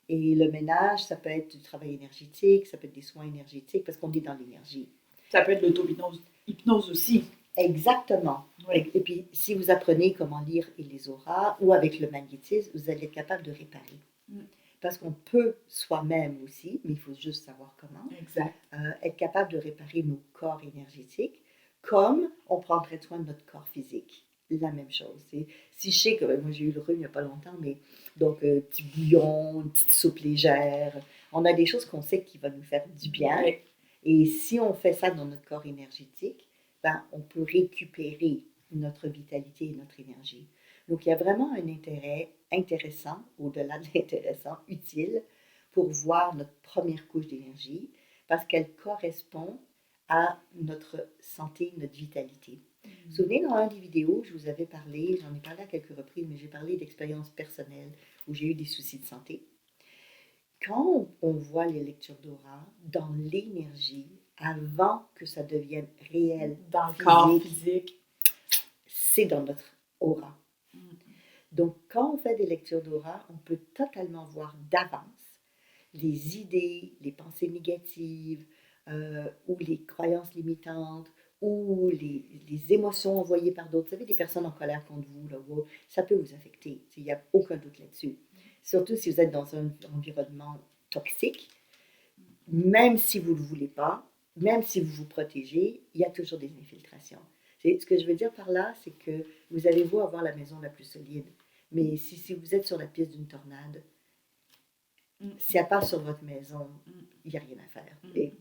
Et le ménage, ça peut être du travail énergétique, ça peut être des soins énergétiques, parce qu'on est dans l'énergie. Ça peut être l'auto-hypnose aussi. Exactement. Oui. Et puis, si vous apprenez comment lire les auras, ou avec le magnétisme, vous allez être capable de réparer. Parce qu'on peut soi-même aussi, mais il faut juste savoir comment, être capable de réparer nos corps énergétiques, comme on prendrait soin de notre corps physique. La même chose. Si je sais que, moi j'ai eu le rhume il n'y a pas longtemps, mais donc petit bouillon, une petite soupe légère, on a des choses qu'on sait qui vont nous faire du bien. Oui. Et si on fait ça dans notre corps énergétique, on peut récupérer notre vitalité et notre énergie. Donc, il y a vraiment un intérêt intéressant, au-delà de l'intéressant, utile, pour voir notre première couche d'énergie, parce qu'elle correspond à notre santé, notre vitalité. Vous vous souvenez, dans une des vidéos, je vous avais parlé, j'en ai parlé à quelques reprises, mais j'ai parlé d'expériences personnelles où j'ai eu des soucis de santé. Quand on voit les lectures d'aura dans l'énergie, avant que ça devienne réel, dans le corps physique, c'est dans notre aura. Donc, quand on fait des lectures d'aura, on peut totalement voir d'avance les idées, les pensées négatives, ou les croyances limitantes, ou les émotions envoyées par d'autres. Vous savez, des personnes en colère contre vous, là, ça peut vous affecter. Il n'y a aucun doute là-dessus. Surtout si vous êtes dans un environnement toxique, même si vous ne le voulez pas, même si vous vous protégez, il y a toujours des infiltrations. Ce que je veux dire par là, c'est que vous allez beau avoir la maison la plus solide, mais si vous êtes sur la piste d'une tornade, si elle passe sur votre maison, il n'y a rien à faire. Et,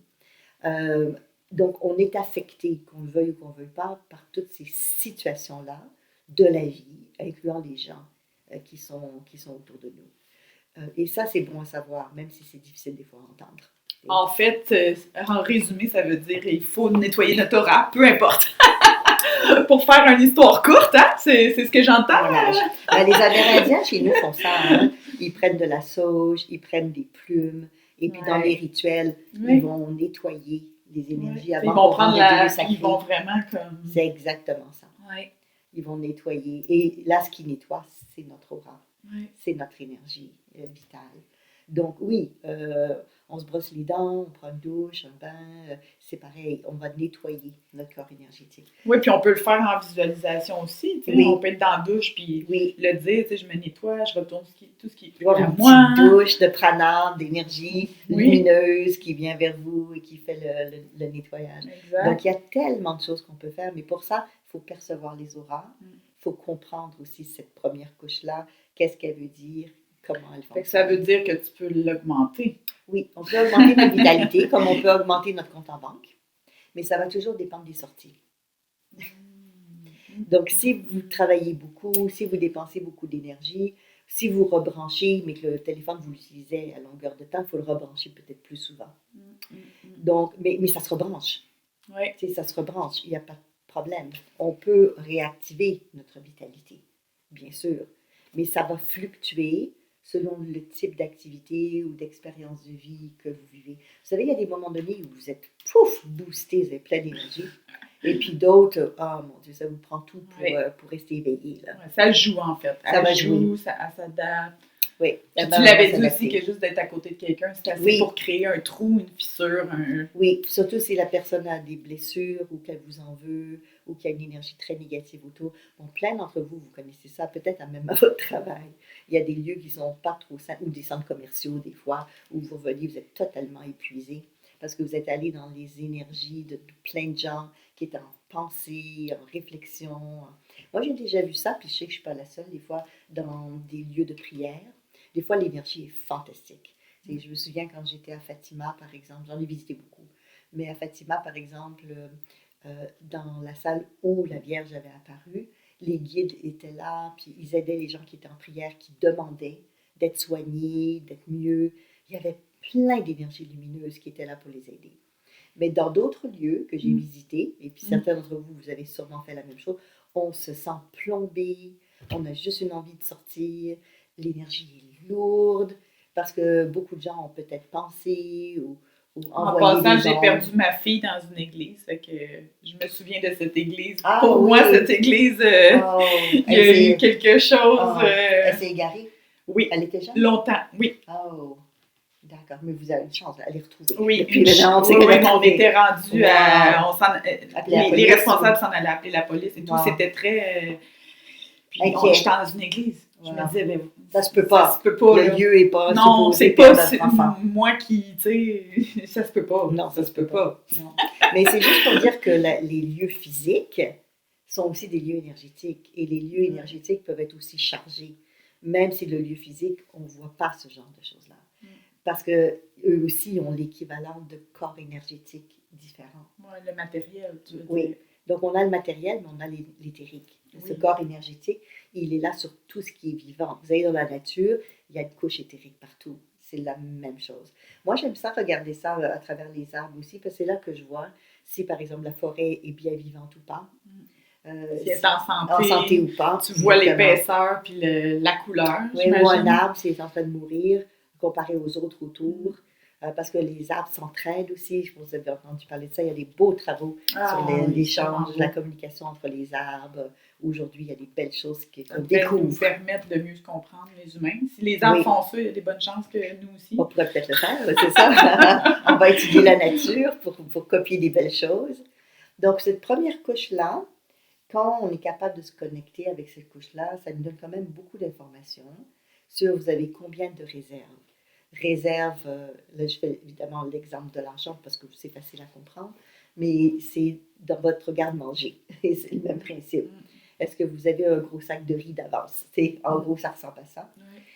donc, on est affecté, qu'on le veuille ou qu'on ne veuille pas, par toutes ces situations-là de la vie, incluant les gens qui sont autour de nous. Et ça, c'est bon à savoir, même si c'est difficile des fois à entendre. En fait, en résumé, ça veut dire qu'il faut nettoyer notre aura, peu importe. Pour faire une histoire courte, hein? C'est ce que j'entends. Voilà. Les Amérindiens, chez nous, font ça. Hein? Ils prennent de la sauge, ils prennent des plumes, et puis dans les rituels, ils vont nettoyer les énergies avant ils vont prendre ils vont vraiment comme... C'est exactement ça. Ils vont nettoyer. Et là, ce qui nettoie, c'est notre aura. C'est notre énergie vitale. Donc oui, on se brosse les dents, on prend une douche, un bain, c'est pareil, on va nettoyer notre corps énergétique. Oui, puis on peut le faire en visualisation aussi, tu sais, on peut être dans la douche puis le dire, tu sais, je me nettoie, je retourne tout ce qui est à moi. Une petite douche de pranam, d'énergie lumineuse qui vient vers vous et qui fait le nettoyage. Exact. Donc il y a tellement de choses qu'on peut faire, mais pour ça, il faut percevoir les auras, il faut comprendre aussi cette première couche-là, qu'est-ce qu'elle veut dire, comment elle fonctionne. Ça veut dire que tu peux l'augmenter. Oui, on peut augmenter notre vitalité comme on peut augmenter notre compte en banque, mais ça va toujours dépendre des sorties. Donc, si vous travaillez beaucoup, si vous dépensez beaucoup d'énergie, si vous rebranchez, mais que le téléphone, vous l'utilisez à longueur de temps, il faut le rebrancher peut-être plus souvent. Donc, mais ça se rebranche. Oui. Tu sais, ça se rebranche, il n'y a pas de problème. On peut réactiver notre vitalité, bien sûr, mais ça va fluctuer selon le type d'activité ou d'expérience de vie que vous vivez. Vous savez, il y a des moments donnés où vous êtes boosté, vous avez plein d'énergie. Et puis d'autres, mon Dieu, ça vous prend tout pour rester éveillé. Là. Ouais, ça joue en fait. Ça va jouer. Ça s'adapte. Oui. Puis tu l'avais dit aussi que juste d'être à côté de quelqu'un, c'est assez pour créer un trou, une fissure. Oui, surtout si la personne a des blessures ou qu'elle vous en veut ou qu'il y a une énergie très négative autour. Bon, plein d'entre vous, vous connaissez ça, peut-être même à votre travail. Il y a des lieux qui ne sont pas trop sains, ou des centres commerciaux des fois, où vous revenez, vous êtes totalement épuisé parce que vous êtes allé dans les énergies de plein de gens qui étaient en pensée, en réflexion. Moi, j'ai déjà vu ça, puis je sais que je ne suis pas la seule, des fois, dans des lieux de prière. Des fois, l'énergie est fantastique. Je me souviens quand j'étais à Fatima, par exemple, j'en ai visité beaucoup, mais à Fatima, par exemple, dans la salle où la Vierge avait apparu, les guides étaient là, puis ils aidaient les gens qui étaient en prière, qui demandaient d'être soignés, d'être mieux. Il y avait plein d'énergies lumineuses qui étaient là pour les aider. Mais dans d'autres lieux que j'ai visités, et puis certains d'entre vous, vous avez sûrement fait la même chose, on se sent plombé, on a juste une envie de sortir, l'énergie est lourde, parce que beaucoup de gens ont peut-être pensé ou envoyé en passant, des j'ai perdu ma fille dans une église, fait que je me souviens de cette église. Ah, pour oui. moi, cette église, il y a eu quelque chose. Elle s'est égarée? Oui. Elle était jeune? Longtemps, oui. Oh, d'accord, mais vous avez une chance d'aller retrouver. Oui, on était rendu les responsables s'en allaient appeler la police et tout, c'était très... Puis j'étais dans une église. Je me disais, mais ça se peut pas. Ça se peut pas. Le lieu est pas. Non, c'est pas moi qui, tu sais, ça se peut pas. Non, ça se peut pas. Non. Mais c'est juste pour dire que les lieux physiques sont aussi des lieux énergétiques. Et les lieux énergétiques peuvent être aussi chargés. Même si le lieu physique, on ne voit pas ce genre de choses-là. Parce qu'eux aussi ont l'équivalent de corps énergétiques différents. Oui, le matériel, tu veux dire. Oui. Donc, on a le matériel, mais on a l'éthérique. Ce corps énergétique, il est là sur tout ce qui est vivant. Vous allez dans la nature, il y a une couche éthérique partout. C'est la même chose. Moi, j'aime ça regarder ça à travers les arbres aussi, parce que c'est là que je vois si, par exemple, la forêt est bien vivante ou pas. Si elle est en santé ou pas. Tu vois l'épaisseur puis la couleur. Oui, ou un arbre, s'il est en train de mourir, comparé aux autres autour. Parce que les arbres s'entraident aussi. Je vous avez entendu parler de ça. Il y a des beaux travaux sur l'échange, la communication entre les arbres. Aujourd'hui, il y a des belles choses qu'on découvre. Nous permettre de mieux se comprendre, les humains. Si les arbres font ça, il y a des bonnes chances que nous aussi. On pourrait peut-être le faire, c'est ça. On va étudier la nature pour copier des belles choses. Donc, cette première couche-là, quand on est capable de se connecter avec cette couche-là, ça nous donne quand même beaucoup d'informations sur vous avez combien de réserves. Réserve, là je fais évidemment l'exemple de l'argent parce que c'est facile à comprendre, mais c'est dans votre garde-manger. Et c'est le même principe. Est-ce que vous avez un gros sac de riz d'avance? En gros, ça ressemble à ça.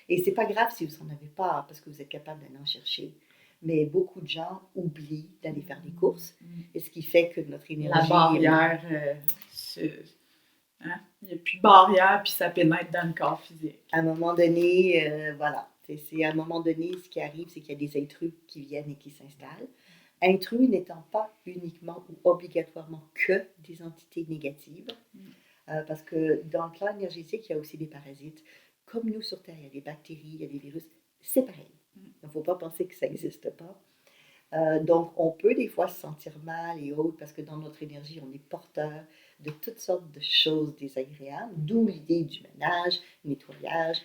Et c'est pas grave si vous n'en avez pas parce que vous êtes capable d'aller en chercher. Mais beaucoup de gens oublient d'aller faire des courses. Et ce qui fait que notre énergie... La barrière, il n'y a plus de barrière, puis ça pénètre dans le corps physique. À un moment donné, voilà. C'est à un moment donné, ce qui arrive, c'est qu'il y a des intrus qui viennent et qui s'installent. Intrus n'étant pas uniquement ou obligatoirement que des entités négatives, parce que dans le plan énergétique, il y a aussi des parasites. Comme nous sur Terre, il y a des bactéries, il y a des virus, c'est pareil. Il ne faut pas penser que ça n'existe pas. Donc, on peut des fois se sentir mal et autres, parce que dans notre énergie, on est porteur de toutes sortes de choses désagréables, d'où l'idée du ménage, nettoyage,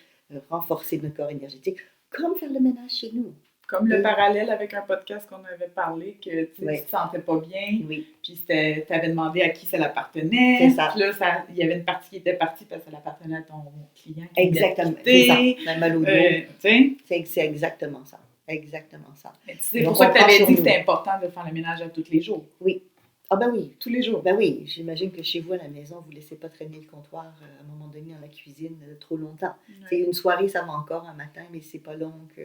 renforcer notre corps énergétique, comme faire le ménage chez nous. Comme le parallèle avec un podcast qu'on avait parlé, que tu ne te sentais pas bien, puis tu avais demandé à qui ça l'appartenait. C'est ça. Puis là, il y avait une partie qui était partie parce que ça l'appartenait à ton client. Exactement, c'est ça. La mal au dos. C'est exactement ça. Exactement ça. C'est pour ça que tu avais dit que c'était important de faire le ménage à tous les jours. Oui. Ah ben oui. Tous les jours. Ben oui, j'imagine que chez vous à la maison, vous ne laissez pas traîner le comptoir à un moment donné dans la cuisine trop longtemps. Ouais. Une soirée, ça va encore un matin, mais c'est pas long que...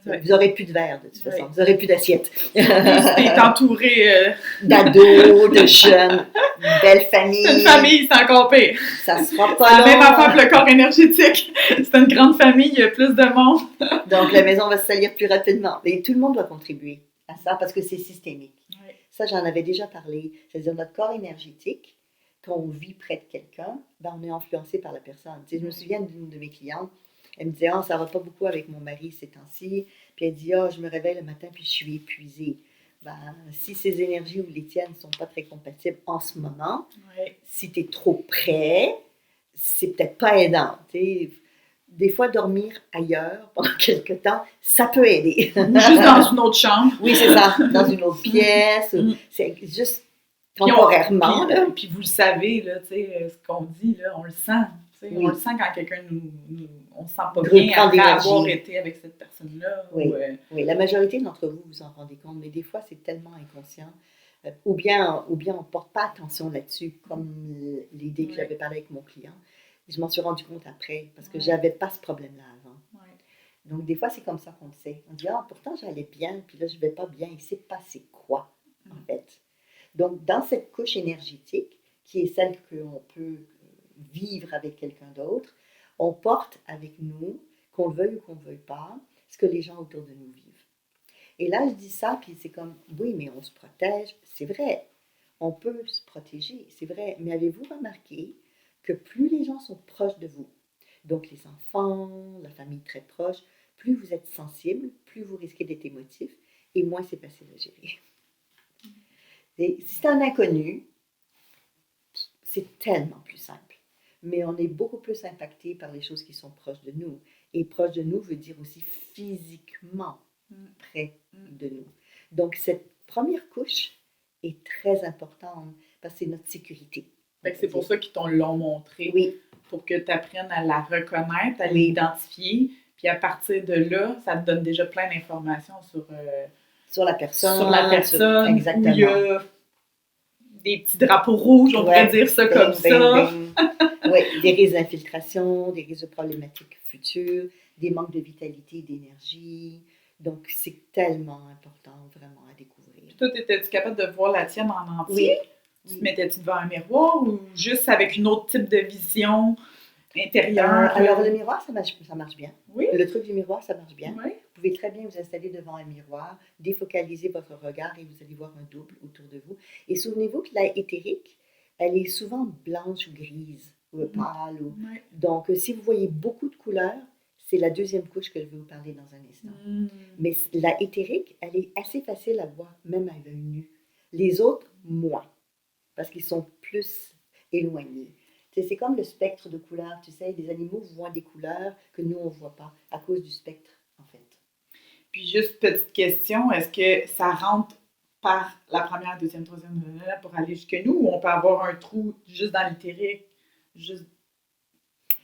Ouais. Vous n'aurez plus de verre de toute façon, vous n'aurez plus d'assiette. C'est entouré d'ados, de jeunes, une belle famille. C'est une famille, c'est encore pire. Ça sera pas long. Même affaire pour le corps énergétique. C'est une grande famille, il y a plus de monde. Donc la maison va se salir plus rapidement. Mais tout le monde doit contribuer à ça parce que c'est systémique. Ouais. Ça, j'en avais déjà parlé. C'est-à-dire notre corps énergétique, quand on vit près de quelqu'un, ben, on est influencé par la personne. Tu sais, je me souviens d'une de mes clientes, elle me disait « Ah, ça va pas beaucoup avec mon mari ces temps-ci. » Puis elle dit « Ah, je me réveille le matin puis je suis épuisée. » Ben, si ces énergies ou les tiennes ne sont pas très compatibles en ce moment, ouais. Si tu es trop près, c'est peut-être pas aidant. Tu sais. Des fois, dormir ailleurs pendant quelque temps, ça peut aider. Ou juste dans une autre chambre. Oui, c'est ça, dans une autre pièce. C'est juste temporairement. Puis vous le savez, là, ce qu'on dit, là, on le sent. Oui. On le sent quand quelqu'un on ne se sent pas bien après avoir été avec cette personne-là. Oui. Oui, la majorité d'entre vous vous en rendez compte, mais des fois, c'est tellement inconscient. Ou bien on ne porte pas attention là-dessus, comme l'idée que j'avais parlé avec mon client. Je m'en suis rendu compte après, parce que je n'avais pas ce problème-là avant. Ouais. Donc, des fois, c'est comme ça qu'on le sait. On dit, ah, pourtant, j'allais bien, puis là, je ne vais pas bien. Il s'est passé quoi, en fait? Donc, dans cette couche énergétique, qui est celle qu'on peut vivre avec quelqu'un d'autre, on porte avec nous, qu'on le veuille ou qu'on ne le veuille pas, ce que les gens autour de nous vivent. Et là, je dis ça, puis c'est comme, oui, mais on se protège. C'est vrai, on peut se protéger, c'est vrai. Mais avez-vous remarqué que plus les gens sont proches de vous, donc les enfants, la famille très proche, plus vous êtes sensible, plus vous risquez d'être émotif, et moins c'est facile à gérer. Et si c'est un inconnu, c'est tellement plus simple. Mais on est beaucoup plus impacté par les choses qui sont proches de nous. Et proche de nous veut dire aussi physiquement près de nous. Donc cette première couche est très importante parce que c'est notre sécurité. C'est pour ça qu'ils t'ont l'ont montré. Oui. Pour que tu apprennes à la reconnaître, à l'identifier. Puis à partir de là, ça te donne déjà plein d'informations sur la personne. Sur la personne. Exactement. Où il y a des petits drapeaux rouges, on pourrait dire ça comme ça. Oui, des risques d'infiltration, des risques de problématiques futures, des manques de vitalité et d'énergie. Donc, c'est tellement important vraiment à découvrir. Puis toi, étais-tu capable de voir la tienne en entier? Oui. Tu te mettais-tu devant un miroir ou juste avec une autre type de vision intérieure? Alors, le miroir, ça marche bien. Oui. Le truc du miroir, ça marche bien. Oui. Vous pouvez très bien vous installer devant un miroir, défocaliser votre regard et vous allez voir un double autour de vous. Et souvenez-vous que la éthérique, elle est souvent blanche ou grise ou pâle. Oui. Donc, si vous voyez beaucoup de couleurs, c'est la deuxième couche que je vais vous parler dans un instant. Mais la éthérique, elle est assez facile à voir, même à l'œil nu. Les autres, moins. Parce qu'ils sont plus éloignés. C'est comme le spectre de couleurs. Tu sais, les animaux voient des couleurs que nous, on ne voit pas, à cause du spectre, en fait. Puis juste petite question, est-ce que ça rentre par la première, deuxième, troisième pour aller jusque nous, ou on peut avoir un trou juste dans l'éthérique? Juste...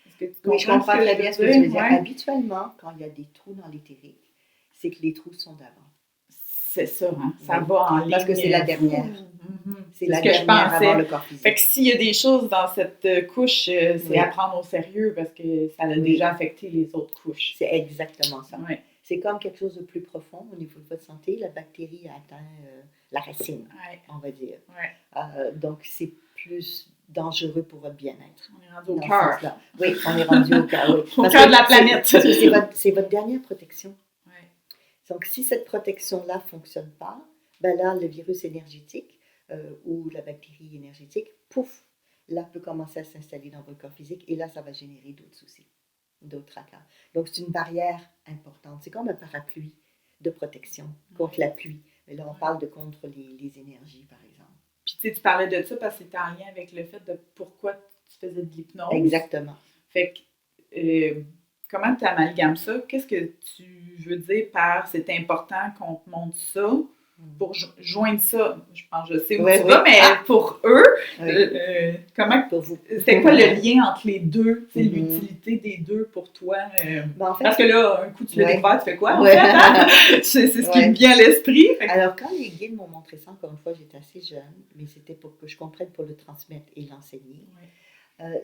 Est-ce que tu comprends? Oui, je comprends très bien ce que tu veux dire. Ouais. Habituellement, quand il y a des trous dans l'éthérique, c'est que les trous sont d'avant. C'est ça, hein? Ça va en ligne. Parce que c'est la dernière. C'est la dernière avant le corps physique. Fait que s'il y a des choses dans cette couche, c'est à prendre au sérieux parce que ça a déjà affecté les autres couches. C'est exactement ça. Oui. C'est comme quelque chose de plus profond au niveau de votre santé. La bactérie a atteint la racine, on va dire. Ouais. Donc, c'est plus dangereux pour votre bien-être. On est rendu au cœur. Oui, on est rendu au cœur. Oui. Au cœur de la planète. Parce que c'est votre dernière protection. Ouais. Donc, si cette protection-là ne fonctionne pas, ben là, le virus énergétique ou la bactérie énergétique, pouf, là, peut commencer à s'installer dans votre corps physique et là, ça va générer d'autres soucis, d'autres tracas. Donc, c'est une barrière importante. C'est comme un parapluie de protection contre la pluie. Mais là, on parle de contre les énergies, par exemple. Puis, tu sais, tu parlais de ça parce que c'était en lien avec le fait de pourquoi tu faisais de l'hypnose. Exactement. Fait que, comment tu amalgames ça? Qu'est-ce que tu veux dire par c'est important qu'on te montre ça? pour joindre ça, je pense que je sais où tu vas, mais pour eux, comment pour vous? C'était quoi le lien entre les deux, l'utilité des deux pour toi? En fait, parce que là, un coup tu l'as découvert, tu fais quoi en fait? Hein? C'est ce qui me vient à l'esprit. Alors quand les guides m'ont montré ça, encore une fois, j'étais assez jeune, mais c'était pour que je comprenne, pour le transmettre et l'enseigner.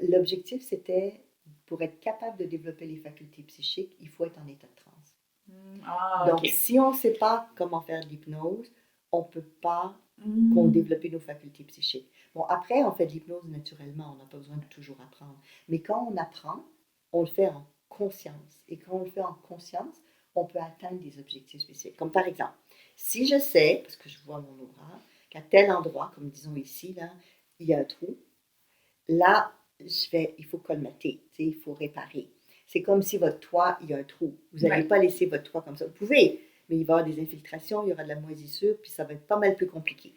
L'objectif, c'était, pour être capable de développer les facultés psychiques, il faut être en état de transe. Donc, si on ne sait pas comment faire de l'hypnose, on ne peut pas développer nos facultés psychiques. Bon, après, on fait de l'hypnose naturellement, on n'a pas besoin de toujours apprendre. Mais quand on apprend, on le fait en conscience. Et quand on le fait en conscience, on peut atteindre des objectifs spécifiques. Comme par exemple, si je sais, parce que je vois mon aura, qu'à tel endroit, comme disons ici, là, il y a un trou, là, il faut colmater, il faut réparer. C'est comme si votre toit, il y a un trou. Vous n'allez pas laisser votre toit comme ça. Vous pouvez, mais il va y avoir des infiltrations, il y aura de la moisissure, puis ça va être pas mal plus compliqué.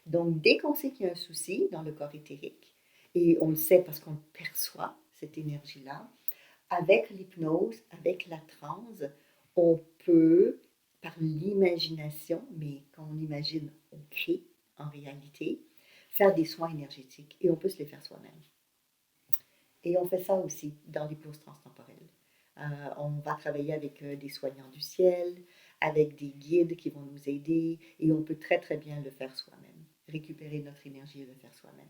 Donc, dès qu'on sait qu'il y a un souci dans le corps éthérique, et on le sait parce qu'on perçoit cette énergie-là, avec l'hypnose, avec la transe, on peut, par l'imagination, mais quand on imagine, on crée en réalité, faire des soins énergétiques. Et on peut se les faire soi-même. Et on fait ça aussi dans l'hypnose transtemporelle. On va travailler avec des soignants du ciel, avec des guides qui vont nous aider, et on peut très très bien le faire soi-même, récupérer notre énergie et le faire soi-même.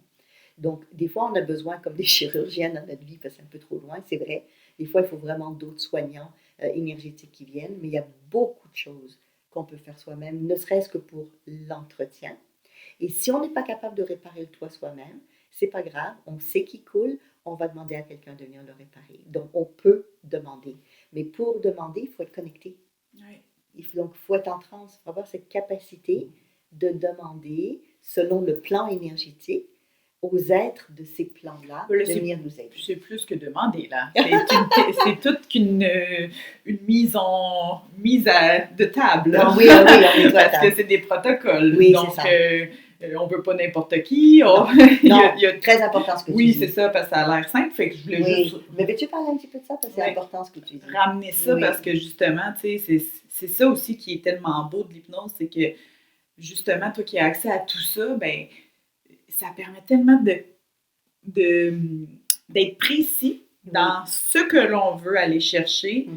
Donc, des fois, on a besoin, comme des chirurgiens dans notre vie, parce que c'est un peu trop loin, c'est vrai. Des fois, il faut vraiment d'autres soignants énergétiques qui viennent, mais il y a beaucoup de choses qu'on peut faire soi-même, ne serait-ce que pour l'entretien. Et si on n'est pas capable de réparer le toit soi-même, c'est pas grave, on sait qu'il coule, on va demander à quelqu'un de venir le réparer. Donc, on peut demander. Mais pour demander, il faut être connecté. Donc, il faut être en transe, il faut avoir cette capacité de demander, selon le plan énergétique, aux êtres de ces plans-là de venir nous aider. C'est plus que demander, là. C'est toute une mise de table. Non, oui, on est parce que c'est des protocoles. Oui, donc, c'est ça. On ne veut pas n'importe qui. Non, il y a très important ce que tu dis. Oui, c'est ça, parce que ça a l'air simple. Fait que je voulais juste... Mais veux-tu parler un petit peu de ça? Parce que c'est important ce que tu dis. Ramener ça, parce que justement, tu sais, c'est ça aussi qui est tellement beau de l'hypnose, c'est que justement, toi qui as accès à tout ça, ben ça permet tellement d'être précis dans ce que l'on veut aller chercher,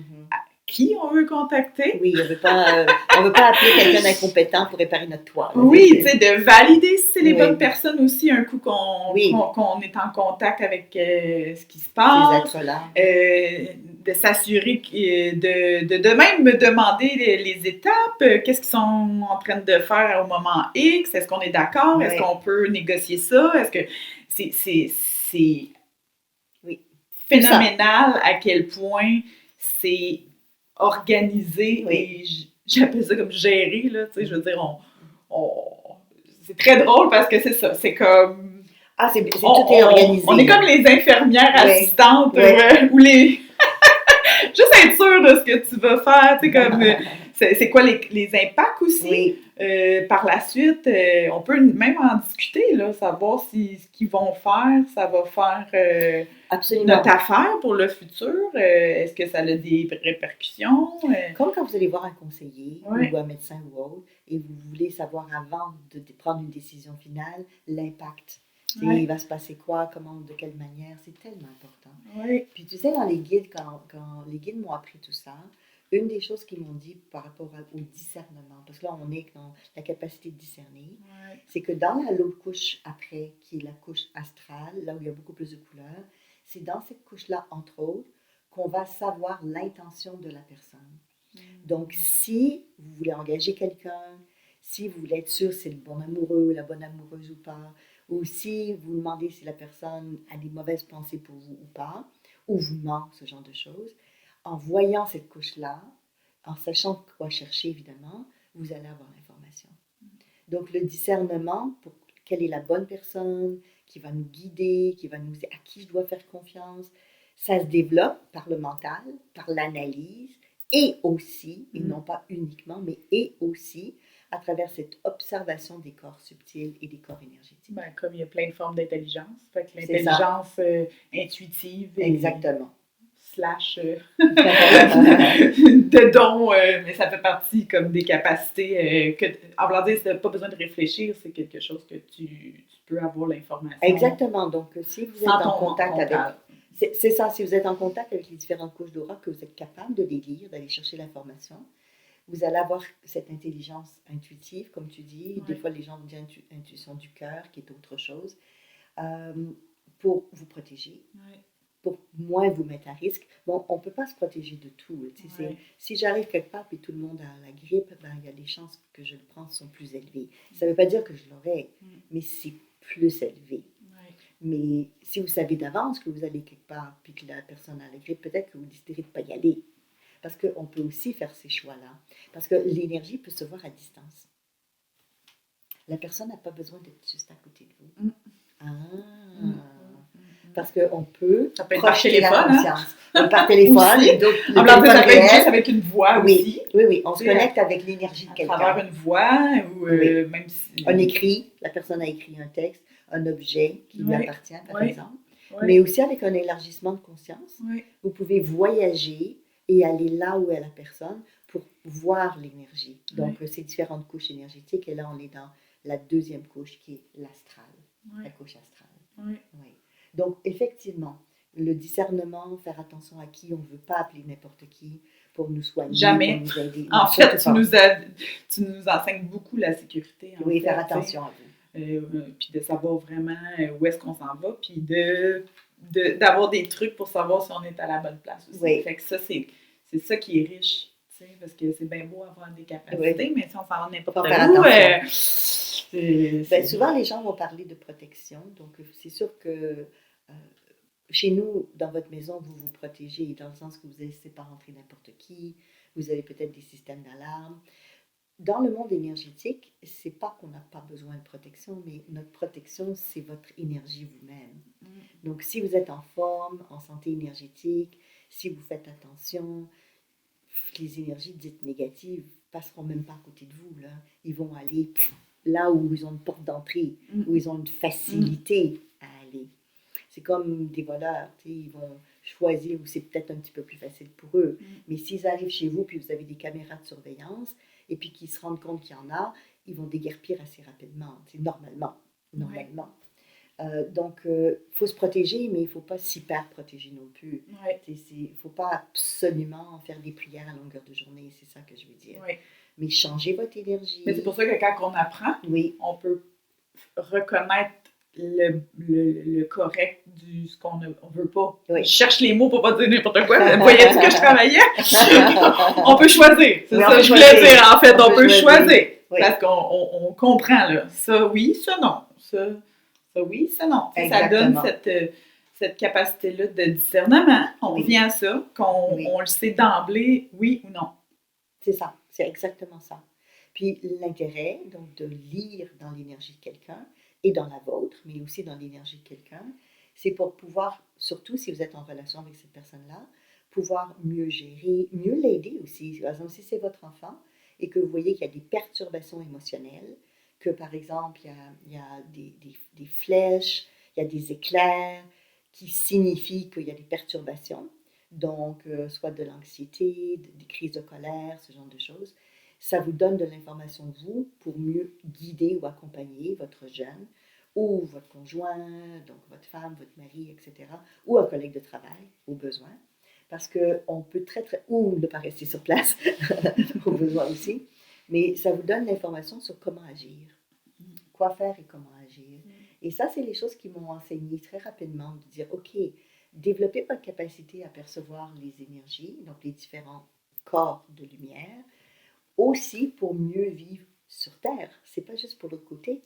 qui on veut contacter. Oui, on veut pas appeler quelqu'un d'incompétent pour réparer notre toit. Oui, tu sais, de valider si c'est les bonnes personnes aussi, un coup qu'on est en contact avec ce qui se passe. Ces êtres-là. De s'assurer, de même me demander les étapes, qu'est-ce qu'ils sont en train de faire au moment X, est-ce qu'on est d'accord, est-ce qu'on peut négocier ça, est-ce que c'est phénoménal à quel point c'est organisé et j'appelle ça comme gérer, là, tu sais, je veux dire, c'est très drôle parce que c'est ça, c'est comme... tout est organisé. On est comme les infirmières assistantes ou les... Juste être sûr de ce que tu vas faire, tu sais, comme... c'est quoi les impacts aussi? Par la suite, on peut même en discuter, là, savoir si ce qu'ils vont faire, ça va faire notre affaire pour le futur. Est-ce que ça a des répercussions? Comme quand vous allez voir un conseiller ou un médecin ou autre, et vous voulez savoir avant de prendre une décision finale, l'impact. Il va se passer quoi, comment, de quelle manière, c'est tellement important. Puis tu sais, dans les guides, quand les guides m'ont appris tout ça, une des choses qu'ils m'ont dit par rapport au discernement, parce que là, on est dans la capacité de discerner, c'est que dans l'autre couche après, qui est la couche astrale, là où il y a beaucoup plus de couleurs, c'est dans cette couche-là, entre autres, qu'on va savoir l'intention de la personne. Donc, si vous voulez engager quelqu'un, si vous voulez être sûr si c'est le bon amoureux, la bonne amoureuse ou pas, ou si vous demandez si la personne a des mauvaises pensées pour vous ou pas, ou vous ment, ce genre de choses, en voyant cette couche-là, en sachant quoi chercher, évidemment, vous allez avoir l'information. Donc, le discernement, pour quelle est la bonne personne, qui va nous guider, qui va nous dire à qui je dois faire confiance, ça se développe par le mental, par l'analyse, et aussi, et non pas uniquement, mais et aussi, à travers cette observation des corps subtils et des corps énergétiques. Ben, comme il y a plein de formes d'intelligence, fait que l'intelligence intuitive. Exactement. slash de dons, mais ça fait partie comme des capacités en voulant dire, c'est pas besoin de réfléchir, c'est quelque chose que tu peux avoir l'information. Exactement. Donc, si vous êtes en contact avec... C'est ça, si vous êtes en contact avec les différentes couches d'aura, que vous êtes capable de les lire, d'aller chercher l'information, vous allez avoir cette intelligence intuitive, comme tu dis. Des fois, les gens vont dire intuition du cœur, qui est autre chose, pour vous protéger, pour moins vous mettre à risque. Bon, on ne peut pas se protéger de tout. Si j'arrive quelque part et tout le monde a la grippe, ben, il y a des chances que je le prenne sont plus élevées. Ça ne veut pas dire que je l'aurai, mais c'est plus élevé. Mais si vous savez d'avance que vous allez quelque part puis que la personne a la grippe, peut-être que vous déciderez de ne pas y aller. Parce qu'on peut aussi faire ces choix-là. Parce que l'énergie peut se voir à distance. La personne n'a pas besoin d'être juste à côté de vous. Parce qu'on peut projeter la conscience. Par téléphone. Et d'autres, ça peut être juste avec une voix aussi. Oui. On se connecte avec l'énergie de quelqu'un. À travers une voix ou même si... Un écrit, la personne a écrit un texte, un objet qui lui appartient, par exemple. Mais aussi avec un élargissement de conscience. Vous pouvez voyager et aller là où est la personne pour voir l'énergie. Donc, ces différentes couches énergétiques. Et là, on est dans la deuxième couche qui est l'astral, la couche astrale. Donc, effectivement, le discernement, faire attention à qui on ne veut pas appeler n'importe qui pour nous soigner, jamais. pour nous aider. En fait, tu nous enseignes beaucoup la sécurité. Faire attention à vous. Puis de savoir vraiment où est-ce qu'on s'en va, puis d'avoir des trucs pour savoir si on est à la bonne place aussi. Fait que ça, c'est ça qui est riche, parce que c'est bien beau avoir des capacités, mais si on s'en va n'importe où... souvent, les gens vont parler de protection, donc c'est sûr que chez nous, dans votre maison, vous vous protégez, dans le sens que vous ne laissez pas rentrer n'importe qui, vous avez peut-être des systèmes d'alarme. Dans le monde énergétique, c'est pas qu'on n'a pas besoin de protection, mais notre protection, c'est votre énergie vous-même. Donc, si vous êtes en forme, en santé énergétique, si vous faites attention, les énergies dites négatives passeront même pas à côté de vous. Là. Ils vont aller là où ils ont une porte d'entrée, où ils ont une facilité à aller. C'est comme des voleurs, ils vont choisir où c'est peut-être un petit peu plus facile pour eux. Mais s'ils arrivent chez vous, puis vous avez des caméras de surveillance, et puis qu'ils se rendent compte qu'il y en a, ils vont déguerpir assez rapidement, normalement. Donc, il faut se protéger, mais il ne faut pas s'hyper protéger non plus. Il ne faut pas absolument faire des prières à longueur de journée, c'est ça que je veux dire. Mais changez votre énergie. Mais c'est pour ça que quand on apprend, on peut reconnaître le correct du ce qu'on ne veut pas. Je cherche les mots pour pas dire n'importe quoi. Voyez-vous que je travaillais? On peut choisir. C'est ça que je voulais dire. En fait, on peut choisir. Parce qu'on comprend, là. Ça oui, ça non. Ça oui, ça non. Ça donne cette capacité-là de discernement. On revient à ça, qu'on le sait d'emblée, oui ou non. C'est ça. C'est exactement ça. Puis l'intérêt, donc, de lire dans l'énergie de quelqu'un, et dans la vôtre, mais aussi dans l'énergie de quelqu'un, c'est pour pouvoir, surtout si vous êtes en relation avec cette personne-là, pouvoir mieux gérer, mieux l'aider aussi. Par exemple, si c'est votre enfant et que vous voyez qu'il y a des perturbations émotionnelles, que par exemple, il y a des flèches, il y a des éclairs qui signifient qu'il y a des perturbations, donc soit de l'anxiété, des crises de colère, ce genre de choses. Ça vous donne de l'information, vous, pour mieux guider ou accompagner votre jeune ou votre conjoint, donc votre femme, votre mari, etc., ou un collègue de travail, au besoin. Parce qu'on peut ou ne pas rester sur place, au besoin aussi. Mais ça vous donne l'information sur comment agir, quoi faire et comment agir. Et ça, c'est les choses qui m'ont enseigné très rapidement, de dire, OK, développez votre capacité à percevoir les énergies, donc les différents corps de lumière, aussi pour mieux vivre sur Terre. C'est pas juste pour l'autre côté.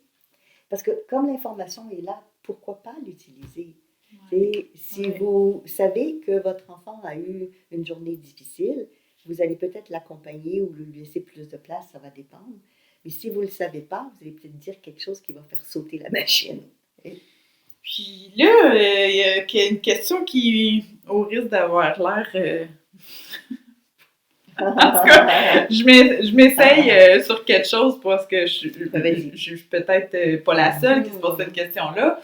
Parce que comme l'information est là, pourquoi pas l'utiliser? Si vous savez que votre enfant a eu une journée difficile, vous allez peut-être l'accompagner ou lui laisser plus de place, ça va dépendre. Mais si vous ne le savez pas, vous allez peut-être dire quelque chose qui va faire sauter la machine. Puis là, il y a une question qui, au risque d'avoir l'air... En tout cas, je m'essaye sur quelque chose parce que je suis peut-être pas la seule qui se pose cette question-là.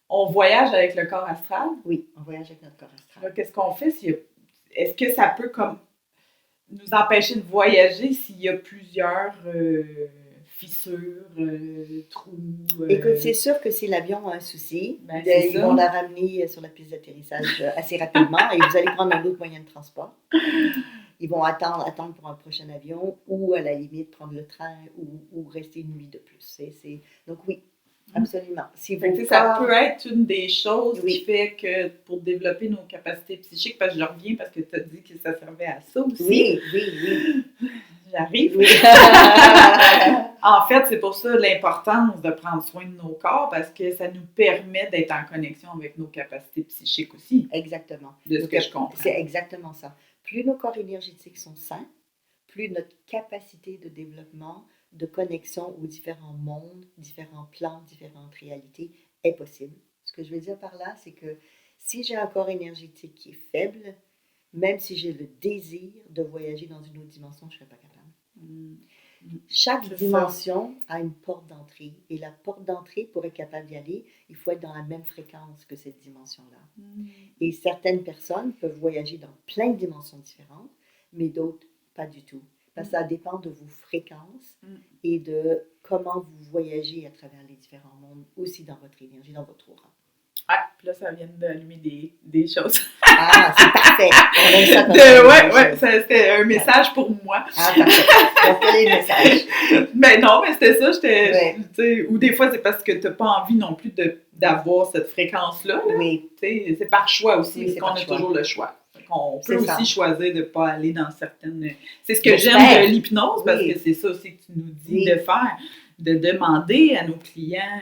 On voyage avec le corps astral. Oui, on voyage avec notre corps astral. Là, qu'est-ce qu'on fait s'il y a est-ce que ça peut comme nous empêcher de voyager s'il y a plusieurs fissures, trous? Écoute, c'est sûr que si l'avion a un souci, ils vont la ramener sur la piste d'atterrissage assez rapidement et vous allez prendre un autre moyen de transport. Ils vont attendre pour un prochain avion ou à la limite prendre le train ou rester une nuit de plus. Donc oui, absolument. Ça peut être une des choses qui fait que pour développer nos capacités psychiques, parce que je reviens parce que tu as dit que ça servait à ça aussi. Oui. J'arrive. Oui. En fait, c'est pour ça l'importance de prendre soin de nos corps parce que ça nous permet d'être en connexion avec nos capacités psychiques aussi. Exactement. De ce que je comprends. C'est exactement ça. Plus nos corps énergétiques sont sains, plus notre capacité de développement, de connexion aux différents mondes, différents plans, différentes réalités est possible. Ce que je veux dire par là, c'est que si j'ai un corps énergétique qui est faible, même si j'ai le désir de voyager dans une autre dimension, je ne serai pas capable. Chaque dimension a une porte d'entrée. Et la porte d'entrée, pour être capable d'y aller, il faut être dans la même fréquence que cette dimension-là. Et certaines personnes peuvent voyager dans plein de dimensions différentes, mais d'autres, pas du tout. Parce que ça dépend de vos fréquences et de comment vous voyagez à travers les différents mondes, aussi dans votre énergie, dans votre aura. Ah, puis là, ça vient d'allumer des choses. Ah, c'est parfait. On aime ça c'était un message pour moi. Ah, parfait. Donc, quel est le message? Ben non, mais c'était ça. Ou des fois, c'est parce que tu n'as pas envie non plus d'avoir cette fréquence-là. Là. Oui. C'est par choix aussi, oui, parce qu'on a toujours le choix. On peut aussi choisir de ne pas aller dans certaines... C'est ce que j'aime de l'hypnose, parce que c'est ça aussi que tu nous dis de faire, de demander à nos clients...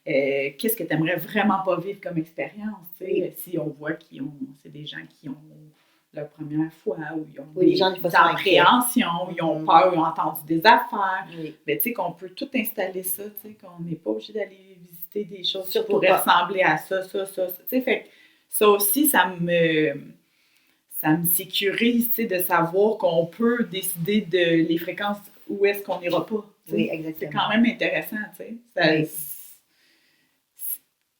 qu'est-ce que tu aimerais vraiment pas vivre comme expérience? Si on voit c'est des gens qui ont leur première fois, ou ils ont des appréhensions, ils ont peur, ils ont entendu des affaires. Mais tu sais, qu'on peut tout installer ça, tu sais, qu'on n'est pas obligé d'aller visiter des choses qui pourraient ressembler à ça. Tu sais, fait ça aussi, ça me sécurise, tu sais, de savoir qu'on peut décider de les fréquences où est-ce qu'on n'ira pas. Oui, exactement. C'est quand même intéressant, tu sais.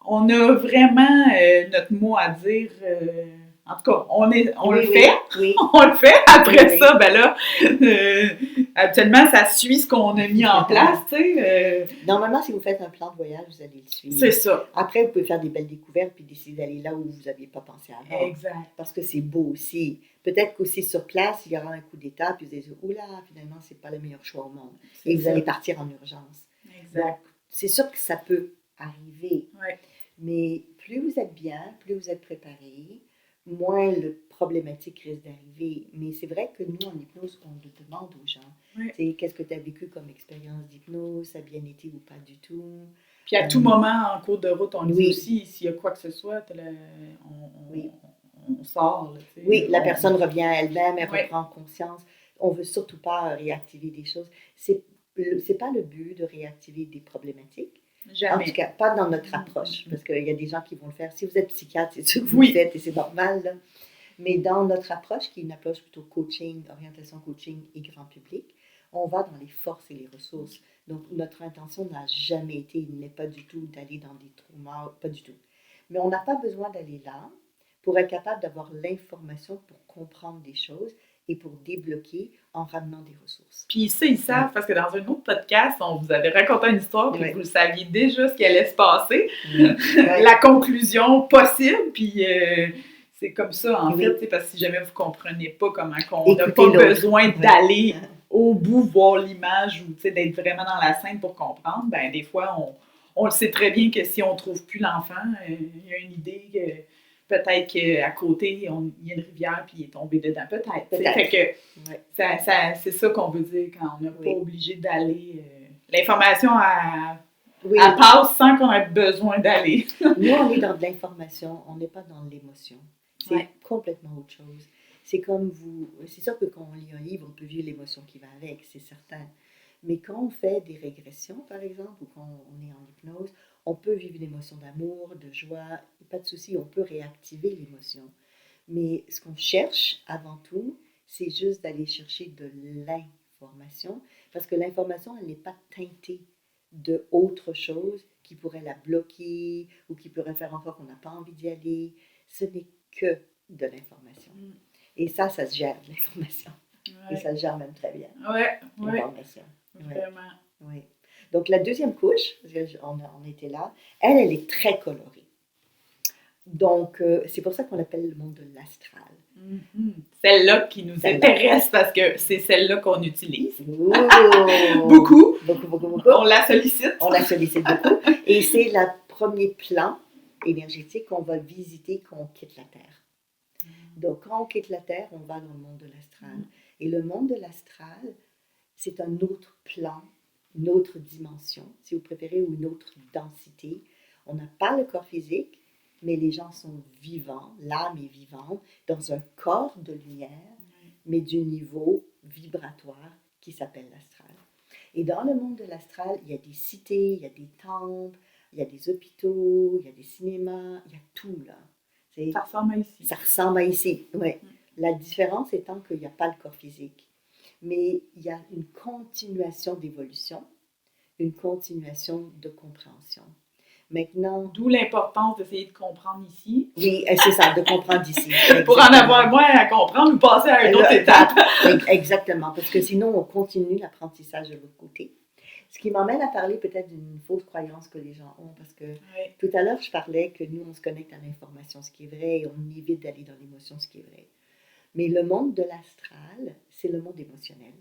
On a vraiment notre mot à dire. En tout cas, on le fait. Oui. On le fait. Après ça, ben là, actuellement, ça suit ce qu'on a mis en place. Normalement, si vous faites un plan de voyage, vous allez le suivre. C'est ça. Après, vous pouvez faire des belles découvertes puis décider d'aller là où vous n'aviez pas pensé avant. Exact. Parce que c'est beau aussi. Peut-être qu'aussi sur place, il y aura un coup d'état puis vous allez dire, oula, finalement, c'est pas le meilleur choix au monde. Et vous allez partir en urgence. Exact. Donc, c'est sûr que ça peut arriver. Ouais. Mais plus vous êtes bien, plus vous êtes préparé, moins le problématique risque d'arriver. Mais c'est vrai que nous, en hypnose, on le demande aux gens. Qu'est-ce que tu as vécu comme expérience d'hypnose? Ça a bien été ou pas du tout? Puis à tout moment, en cours de route, on dit aussi, s'il y a quoi que ce soit, on sort. Oui, la personne revient à elle-même, elle reprend conscience. On ne veut surtout pas réactiver des choses. C'est pas le but de réactiver des problématiques. Jamais. En tout cas, pas dans notre approche, parce qu'il y a des gens qui vont le faire. Si vous êtes psychiatre, c'est ce que vous faites et c'est normal. Là. Mais dans notre approche, qui est une approche plutôt coaching, orientation coaching et grand public, on va dans les forces et les ressources. Donc, notre intention n'a jamais été, n'est pas du tout d'aller dans des traumas, pas du tout. Mais on n'a pas besoin d'aller là pour être capable d'avoir l'information pour comprendre des choses et pour débloquer en ramenant des ressources. Puis ça, ils savent, parce que dans un autre podcast, on vous avait raconté une histoire, puis vous saviez déjà ce qui allait se passer, la conclusion possible, puis c'est comme ça, en fait, parce que si jamais vous ne comprenez pas comment on n'a pas besoin d'aller au bout, voir l'image, ou d'être vraiment dans la scène pour comprendre, ben des fois, on le sait très bien que si on ne trouve plus l'enfant, il y a une idée que... Peut-être qu'à côté, il y a une rivière puis il est tombé dedans. Peut-être. Fait que c'est ça qu'on veut dire quand on n'est pas obligé d'aller. L'information, elle passe sans qu'on ait besoin d'aller. Nous, on est dans de l'information, on n'est pas dans l'émotion. C'est complètement autre chose. C'est comme c'est sûr que quand on lit un livre, on peut vivre l'émotion qui va avec, c'est certain. Mais quand on fait des régressions, par exemple, ou quand on est en hypnose, on peut vivre une émotion d'amour, de joie, pas de souci, on peut réactiver l'émotion. Mais ce qu'on cherche avant tout, c'est juste d'aller chercher de l'information, parce que l'information, elle n'est pas teintée d'autre chose qui pourrait la bloquer ou qui pourrait faire encore qu'on n'a pas envie d'y aller. Ce n'est que de l'information. Et ça se gère, l'information. Ouais. Et ça se gère même très bien, Ouais, l'information. vraiment. Oui. Donc, la deuxième couche, parce on était là, elle est très colorée. Donc, c'est pour ça qu'on l'appelle le monde de l'astral. Mm-hmm. Celle-là qui nous intéresse parce que c'est celle-là qu'on utilise. Beaucoup. On la sollicite. On la sollicite beaucoup. Et c'est le premier plan énergétique qu'on va visiter quand on quitte la Terre. Donc, quand on quitte la Terre, on va dans le monde de l'astral. Et le monde de l'astral, c'est un autre plan, une autre dimension, si vous préférez, ou une autre densité. On n'a pas le corps physique, mais les gens sont vivants, l'âme est vivante, dans un corps de lumière, mais du niveau vibratoire qui s'appelle l'astral. Et dans le monde de l'astral, il y a des cités, il y a des temples, il y a des hôpitaux, il y a des cinémas, il y a tout là. Ça ressemble à ici. Ça ressemble à ici, oui. La différence étant qu'il n'y a pas le corps physique. Mais il y a une continuation d'évolution, une continuation de compréhension. Maintenant... D'où l'importance d'essayer de comprendre ici. Oui, c'est ça, de comprendre ici. Pour en avoir moins à comprendre ou passer à une autre étape. Exactement, parce que sinon, on continue l'apprentissage de l'autre côté. Ce qui m'emmène à parler peut-être d'une fausse croyance que les gens ont, parce que tout à l'heure, je parlais que nous, on se connecte à l'information, ce qui est vrai, et on évite d'aller dans l'émotion, ce qui est vrai. Mais le monde de l'astral, c'est le monde émotionnel.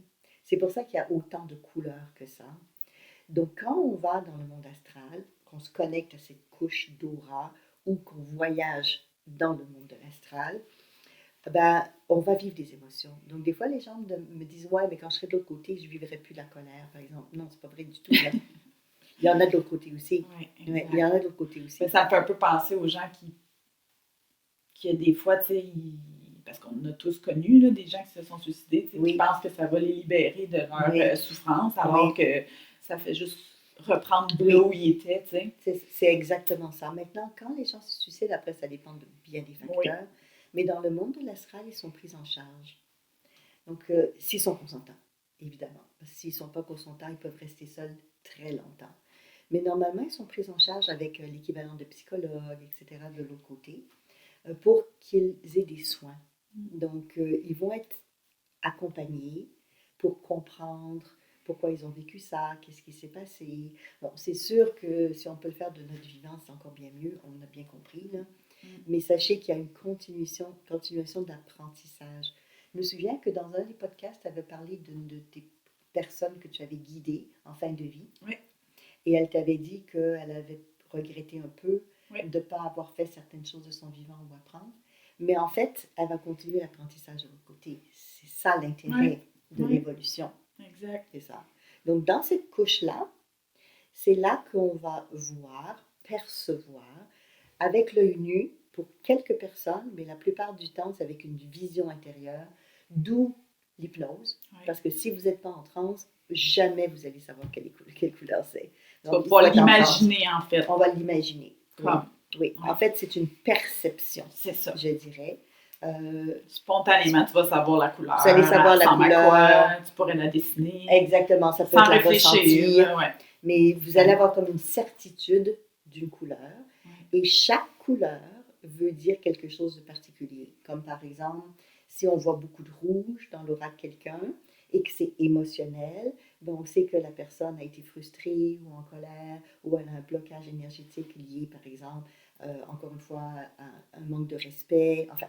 C'est pour ça qu'il y a autant de couleurs que ça. Donc, quand on va dans le monde astral, qu'on se connecte à cette couche d'aura ou qu'on voyage dans le monde de l'astral, ben, on va vivre des émotions. Donc, des fois, les gens me disent « Ouais, mais quand je serai de l'autre côté, je ne vivrai plus la colère, par exemple. » Non, c'est pas vrai du tout. Là. Il y en a de l'autre côté aussi. Oui, il y en a de l'autre côté aussi. Mais ça me fait un peu penser aux gens qui des fois, tu sais, parce qu'on a tous connu là, des gens qui se sont suicidés, qui pensent que ça va les libérer de leur souffrance, alors que ça fait juste reprendre de là où ils étaient. C'est exactement ça. Maintenant, quand les gens se suicident, après, ça dépend de bien des facteurs. Mais dans le monde de l'astral, ils sont pris en charge. Donc, s'ils sont consentants, évidemment. Parce que s'ils ne sont pas consentants, ils peuvent rester seuls très longtemps. Mais normalement, ils sont pris en charge avec l'équivalent de psychologues, etc., de l'autre côté, pour qu'ils aient des soins. Donc, ils vont être accompagnés pour comprendre pourquoi ils ont vécu ça, qu'est-ce qui s'est passé. Bon, c'est sûr que si on peut le faire de notre vivant, c'est encore bien mieux, on a bien compris, là. Mais sachez qu'il y a une continuation d'apprentissage. Je me souviens que dans un des podcasts, tu avais parlé d'une de tes personnes que tu avais guidées en fin de vie. Oui. Et elle t'avait dit qu'elle avait regretté un peu de ne pas avoir fait certaines choses de son vivant ou apprendre. Mais en fait, elle va continuer l'apprentissage de l'autre côté. C'est ça l'intérêt de l'évolution. Exact. C'est ça. Donc, dans cette couche-là, c'est là qu'on va voir, percevoir, avec l'œil nu, pour quelques personnes, mais la plupart du temps, c'est avec une vision intérieure, d'où l'hypnose. Parce que si vous n'êtes pas en transe, jamais vous allez savoir quelle couleur c'est. Donc, on va l'imaginer, en fait. On va l'imaginer. Oui. En fait, c'est une perception. C'est ça. Je dirais. Spontanément, tu vas savoir la couleur. Vous allez savoir la couleur. Tu pourrais la dessiner. Exactement, ça peut sans être réfléchir. Mais vous allez avoir comme une certitude d'une couleur. Et chaque couleur veut dire quelque chose de particulier. Comme par exemple, si on voit beaucoup de rouge dans l'aura de quelqu'un et que c'est émotionnel, ben on sait que la personne a été frustrée ou en colère ou elle a un blocage énergétique lié, par exemple, encore une fois, à un manque de respect, enfin,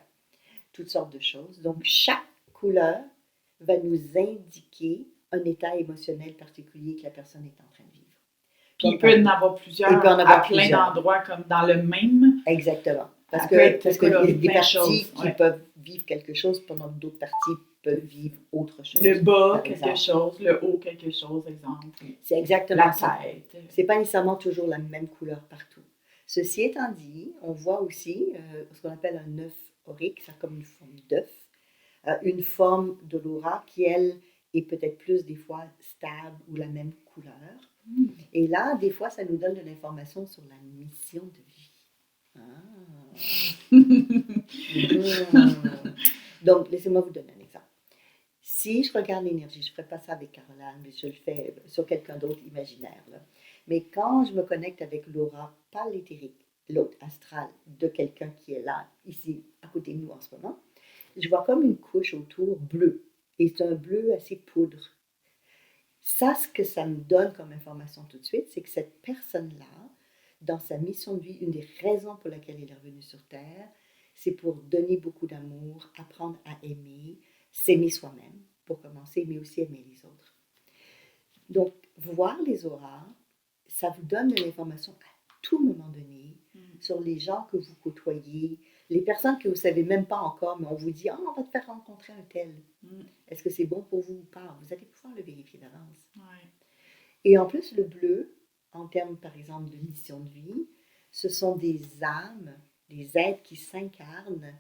toutes sortes de choses. Donc, chaque couleur va nous indiquer un état émotionnel particulier que la personne est en train de vivre. Puis il peut en avoir plusieurs à plein d'endroits comme dans le même. Exactement. Parce qu'il y a des parties qui peuvent vivre quelque chose pendant que d'autres parties peuvent vivre autre chose. Le bas, quelque chose, le haut, quelque chose, exemple. C'est exactement ça. La tête. C'est pas nécessairement toujours la même couleur partout. Ceci étant dit, on voit aussi ce qu'on appelle un œuf aurique, ça a comme une forme d'œuf, une forme de l'aura qui, elle, est peut-être plus des fois stable ou la même couleur. Et là, des fois, ça nous donne de l'information sur la mission de vie. Donc, laissez-moi vous donner un exemple. Si je regarde l'énergie, je ne ferai pas ça avec Caroline, mais je le fais sur quelqu'un d'autre imaginaire. Là. Mais quand je me connecte avec l'aura, pas l'éthérique, l'autre astral de quelqu'un qui est là, ici, à côté de nous en ce moment, je vois comme une couche autour bleue. Et c'est un bleu assez poudre. Ça, ce que ça me donne comme information tout de suite, c'est que cette personne-là, dans sa mission de vie, une des raisons pour laquelle elle est revenue sur Terre, c'est pour donner beaucoup d'amour, apprendre à aimer, s'aimer soi-même, pour commencer, mais aussi aimer les autres. Donc, voir les auras, ça vous donne de l'information à tout moment donné sur les gens que vous côtoyez, les personnes que vous ne savez même pas encore, mais on vous dit « Ah, on va te faire rencontrer un tel. Est-ce que c'est bon pour vous ou pas? » Vous allez pouvoir le vérifier d'avance. Ouais. Et en plus, le bleu, en termes, par exemple, de mission de vie, ce sont des âmes, des êtres qui s'incarnent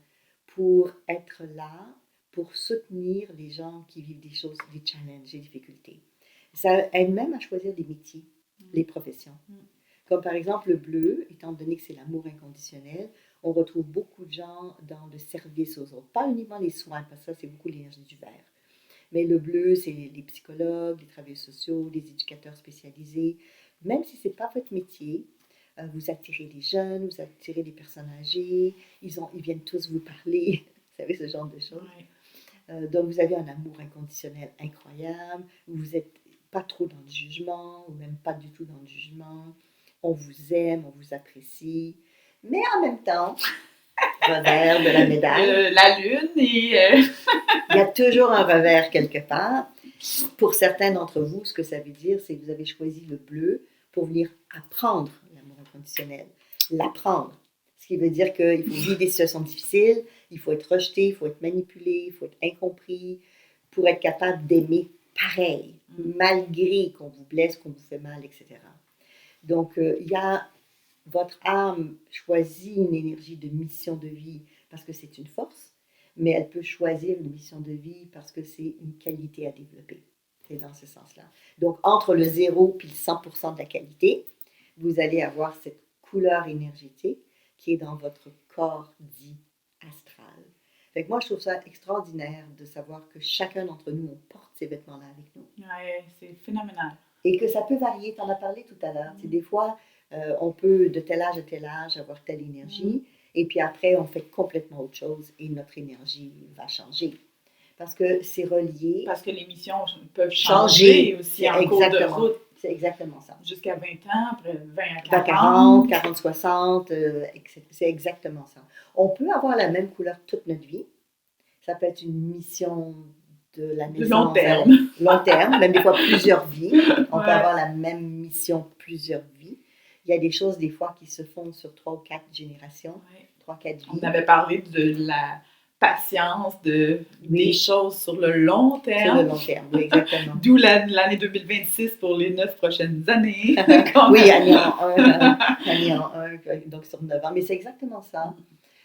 pour être là, pour soutenir les gens qui vivent des choses, des challenges, des difficultés. Ça aide même à choisir des métiers, les professions. Comme par exemple le bleu, étant donné que c'est l'amour inconditionnel, on retrouve beaucoup de gens dans le service aux autres. Pas uniquement les soins, parce que ça, c'est beaucoup l'énergie du vert. Mais le bleu, c'est les psychologues, les travailleurs sociaux, les éducateurs spécialisés. Même si ce n'est pas votre métier, vous attirez les jeunes, vous attirez les personnes âgées, ils viennent tous vous parler, vous savez, ce genre de choses. Ouais. Donc, vous avez un amour inconditionnel incroyable, vous n'êtes pas trop dans le jugement, ou même pas du tout dans le jugement. On vous aime, on vous apprécie, mais en même temps, revers de la médaille. La lune et... Il y a toujours un revers quelque part. Pour certains d'entre vous, ce que ça veut dire, c'est que vous avez choisi le bleu pour venir apprendre l'amour inconditionnel. L'apprendre. Ce qui veut dire qu'il faut vivre des situations difficiles, il faut être rejeté, il faut être manipulé, il faut être incompris pour être capable d'aimer pareil, malgré qu'on vous blesse, qu'on vous fait mal, etc. Donc, il y a votre âme choisit une énergie de mission de vie parce que c'est une force, mais elle peut choisir une mission de vie parce que c'est une qualité à développer. C'est dans ce sens-là. Donc, entre le 0 et le 100% de la qualité, vous allez avoir cette couleur énergétique qui est dans votre corps dit astral. Fait que moi, je trouve ça extraordinaire de savoir que chacun d'entre nous, on porte ces vêtements-là avec nous. Ouais, c'est phénoménal. Et que ça peut varier. Tu en as parlé tout à l'heure. Des fois, on peut, de tel âge à tel âge, avoir telle énergie. Et puis après, on fait complètement autre chose et notre énergie va changer. Parce que c'est relié. Parce que les missions peuvent changer aussi en cours de route. C'est exactement ça. Jusqu'à 20 ans, après 20 à 40. 40, 60, c'est exactement ça. On peut avoir la même couleur toute notre vie. Ça peut être une mission de la naissance. Long terme. Long terme, même des fois plusieurs vies. On peut avoir la même mission plusieurs vies. Il y a des choses, des fois, qui se font sur 3 ou 4 générations, 3-4 vies. On avait parlé de la patience, des choses sur le long terme. Sur le long terme, oui, exactement. D'où l'année 2026 pour les 9 prochaines années. Oui, année en 1, donc sur 9 ans. Mais c'est exactement ça.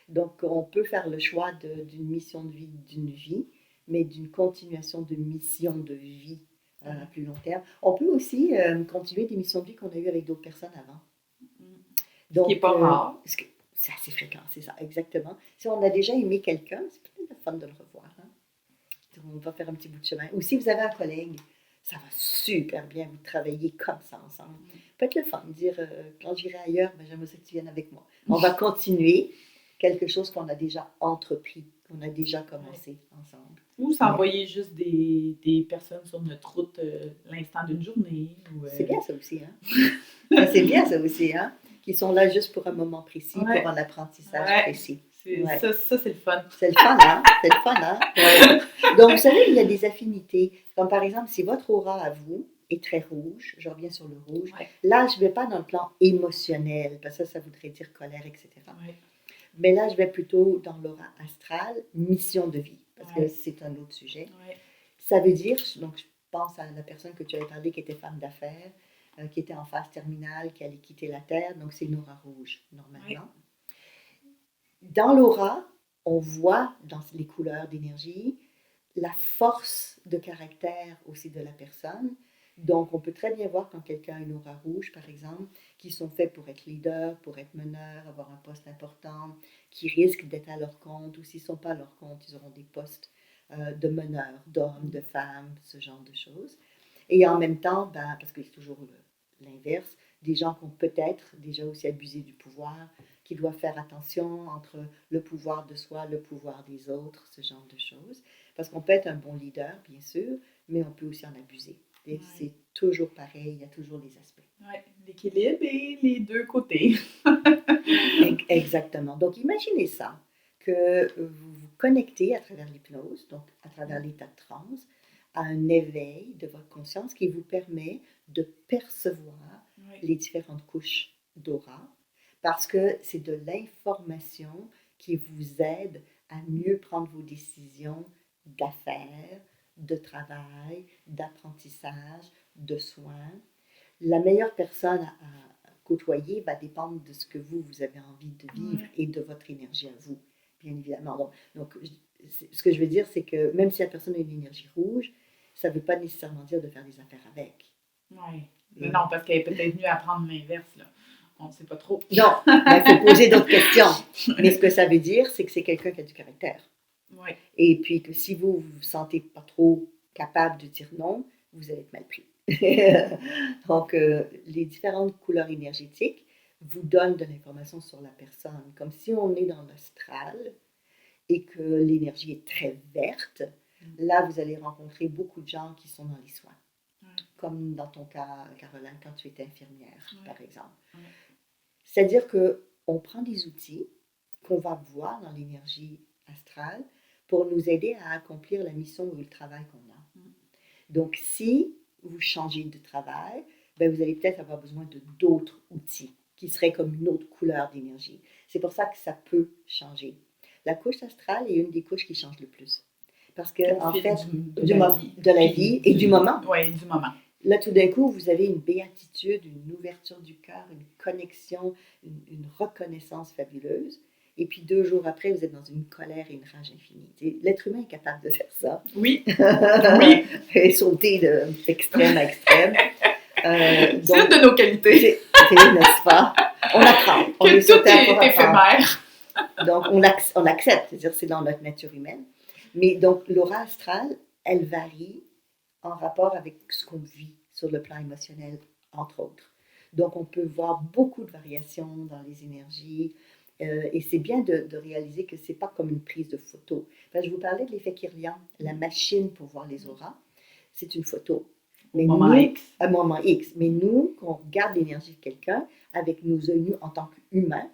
Donc, on peut faire le choix d'une mission de vie, d'une vie, mais d'une continuation de mission de vie à plus long terme. On peut aussi continuer des missions de vie qu'on a eues avec d'autres personnes avant. Donc, ce qui n'est pas rare. C'est assez fréquent, c'est ça, exactement. Si on a déjà aimé quelqu'un, c'est peut-être le fun de le revoir. Hein? On va faire un petit bout de chemin. Ou si vous avez un collègue, ça va super bien, vous travaillez comme ça ensemble. Peut-être le fun de dire, quand j'irai ailleurs, j'aimerais que tu viennes avec moi. On va continuer quelque chose qu'on a déjà entrepris, qu'on a déjà commencé ensemble. Ou s'envoyer juste des personnes sur notre route l'instant d'une journée. C'est bien ça aussi, hein? C'est bien ça aussi, hein? Qui sont là juste pour un moment précis, pour un apprentissage précis. Ça, c'est le fun. C'est le fun, hein? C'est le fun, hein? Ouais. Donc, vous savez, il y a des affinités. Comme par exemple, si votre aura à vous est très rouge, je reviens sur le rouge, là, je ne vais pas dans le plan émotionnel, parce que ça voudrait dire colère, etc. Mais là, je vais plutôt dans l'aura astrale, mission de vie, parce que c'est un autre sujet. Ça veut dire, donc je pense à la personne que tu avais parlé qui était femme d'affaires, qui était en phase terminale, qui allait quitter la Terre, donc c'est une aura rouge, normalement. Dans l'aura, on voit dans les couleurs d'énergie la force de caractère aussi de la personne. Donc, on peut très bien voir quand quelqu'un a une aura rouge, par exemple, qui sont faits pour être leader, pour être meneur, avoir un poste important, qui risquent d'être à leur compte, ou s'ils ne sont pas à leur compte, ils auront des postes de meneurs, d'hommes, de femmes, ce genre de choses. Et en même temps, parce qu'il y a toujours l'inverse, des gens qui ont peut-être déjà aussi abusé du pouvoir, qui doivent faire attention entre le pouvoir de soi, le pouvoir des autres, ce genre de choses. Parce qu'on peut être un bon leader, bien sûr, mais on peut aussi en abuser. Et c'est toujours pareil, il y a toujours les aspects. Oui, l'équilibre et les deux côtés. Exactement. Donc, imaginez ça, que vous vous connectez à travers l'hypnose, donc à travers l'état de transe, à un éveil de votre conscience qui vous permet de percevoir les différentes couches d'aura, parce que c'est de l'information qui vous aide à mieux prendre vos décisions d'affaires, de travail, d'apprentissage, de soins. La meilleure personne à côtoyer va dépendre de ce que vous avez envie de vivre et de votre énergie à vous, bien évidemment. Donc, ce que je veux dire, c'est que même si la personne a une énergie rouge, ça ne veut pas nécessairement dire de faire des affaires avec. Oui, mais non, parce qu'elle est peut-être venue apprendre l'inverse, là. On ne sait pas trop. Non, il faut poser d'autres questions. Mais ce que ça veut dire, c'est que c'est quelqu'un qui a du caractère. Oui. Et puis que si vous ne vous sentez pas trop capable de dire non, vous allez être mal pris. Donc, les différentes couleurs énergétiques vous donnent de l'information sur la personne. Comme si on est dans l'astral et que l'énergie est très verte, là, vous allez rencontrer beaucoup de gens qui sont dans les soins. Comme dans ton cas, Caroline, quand tu étais infirmière, par exemple. C'est-à-dire qu'on prend des outils qu'on va voir dans l'énergie astrale pour nous aider à accomplir la mission ou le travail qu'on a. Donc, si vous changez de travail, ben vous allez peut-être avoir besoin de d'autres outils qui seraient comme une autre couleur d'énergie. C'est pour ça que ça peut changer. La couche astrale est une des couches qui change le plus. Parce que, en fait, de la vie et du moment. Oui, du moment. Là, tout d'un coup, vous avez une béatitude, une ouverture du cœur, une connexion, une reconnaissance fabuleuse. Et puis 2 jours après, vous êtes dans une colère et une rage infinie. L'être humain est capable de faire ça. Oui. Oui. Et sauter d'extrême à extrême. C'est une de nos qualités. N'est-ce pas? On apprend. On que tout est éphémère. Donc, on accepte. C'est-à-dire c'est dans notre nature humaine. Mais donc, l'aura astrale, elle varie en rapport avec ce qu'on vit sur le plan émotionnel, entre autres. Donc, on peut voir beaucoup de variations dans les énergies. Et c'est bien de réaliser que ce n'est pas comme une prise de photo. Enfin, je vous parlais de l'effet Kirlian, la machine pour voir les auras. C'est une photo. Mais un moment X. Mais nous, quand on regarde l'énergie de quelqu'un avec nos yeux nus en tant qu'humains,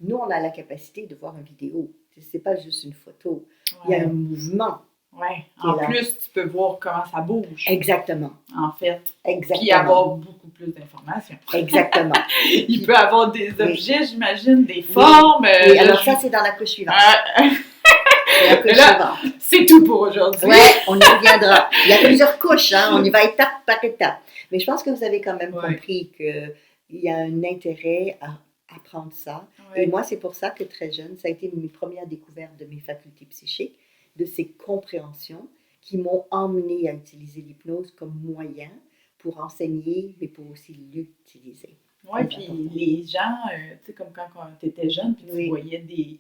nous, on a la capacité de voir une vidéo. Ce n'est pas juste une photo. Ouais. Il y a un mouvement. Oui. En plus, tu peux voir comment ça bouge. Exactement. En fait. Exactement. Puis avoir beaucoup plus d'informations. Exactement. Il peut avoir des objets, j'imagine, des formes. Oui, alors ça, c'est dans la couche suivante. C'est la couche suivante. C'est tout pour aujourd'hui. Oui, on y reviendra. Il y a plusieurs couches, hein? On y va étape par étape. Mais je pense que vous avez quand même compris qu'il y a un intérêt à apprendre ça. Et moi, c'est pour ça que très jeune, ça a été mes premières découvertes de mes facultés psychiques, de ces compréhensions qui m'ont emmené à utiliser l'hypnose comme moyen pour enseigner, mais pour aussi l'utiliser. Oui, puis les gens, tu sais, comme quand tu étais jeune, puis tu voyais des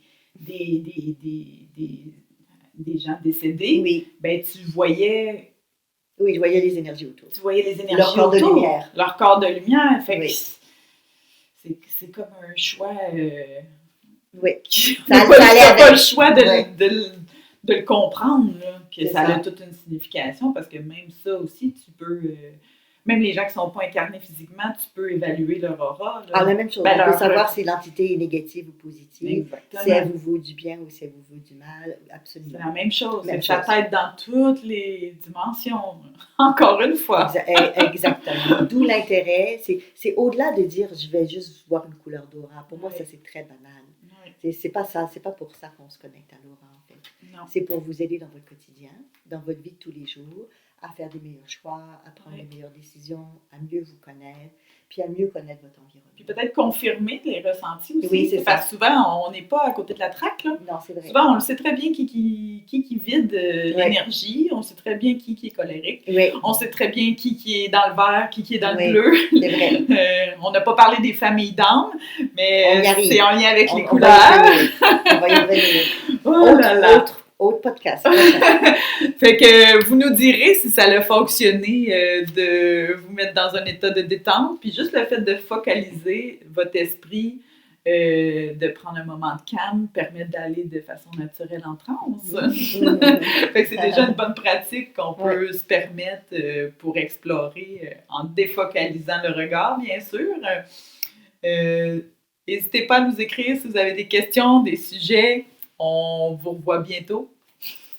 gens décédés, ben tu voyais... Oui, je voyais les énergies autour. Tu voyais les énergies leur corps autour. De lumière. Leur corps de lumière. Fait que c'est comme un choix... oui. Ça n'a pas le choix de le comprendre, là, que ça a toute une signification, parce que même ça aussi, tu peux... même les gens qui ne sont pas incarnés physiquement, tu peux évaluer leur aura. Là. Ah, la même chose. On peut savoir si l'entité est négative ou positive, exactement. Si elle vous vaut du bien ou si elle vous vaut du mal. Absolument. C'est la même chose. Ça t'aide dans toutes les dimensions. Encore une fois. Exactement. D'où l'intérêt. C'est au-delà de dire je vais juste voir une couleur d'aura. Pour moi, ça, c'est très banal. C'est pas ça. C'est pas pour ça qu'on se connecte à l'aura, en fait. Non. C'est pour vous aider dans votre quotidien, dans votre vie de tous les jours, à faire des meilleurs choix, à prendre des meilleures décisions, à mieux vous connaître, puis à mieux connaître votre environnement. Puis peut-être confirmer les ressentis aussi. Oui, c'est ça. Parce que souvent, on n'est pas à côté de la traque, là. Non, c'est vrai. Souvent, on le sait très bien qui vide l'énergie. On sait très bien qui est colérique. Oui. On sait très bien qui est dans le vert, qui est dans le bleu. C'est vrai. On n'a pas parlé des familles d'âmes, mais c'est en lien avec les couleurs. On va y revenir. Oh là là. Autre podcast. Fait que vous nous direz si ça a fonctionné de vous mettre dans un état de détente, puis juste le fait de focaliser votre esprit, de prendre un moment de calme, permet d'aller de façon naturelle en transe. Fait que c'est déjà une bonne pratique qu'on peut se permettre pour explorer en défocalisant le regard, bien sûr. N'hésitez pas à nous écrire si vous avez des questions, des sujets. On vous revoit bientôt.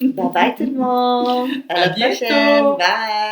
Bye bye tout le monde. À la prochaine. Bye.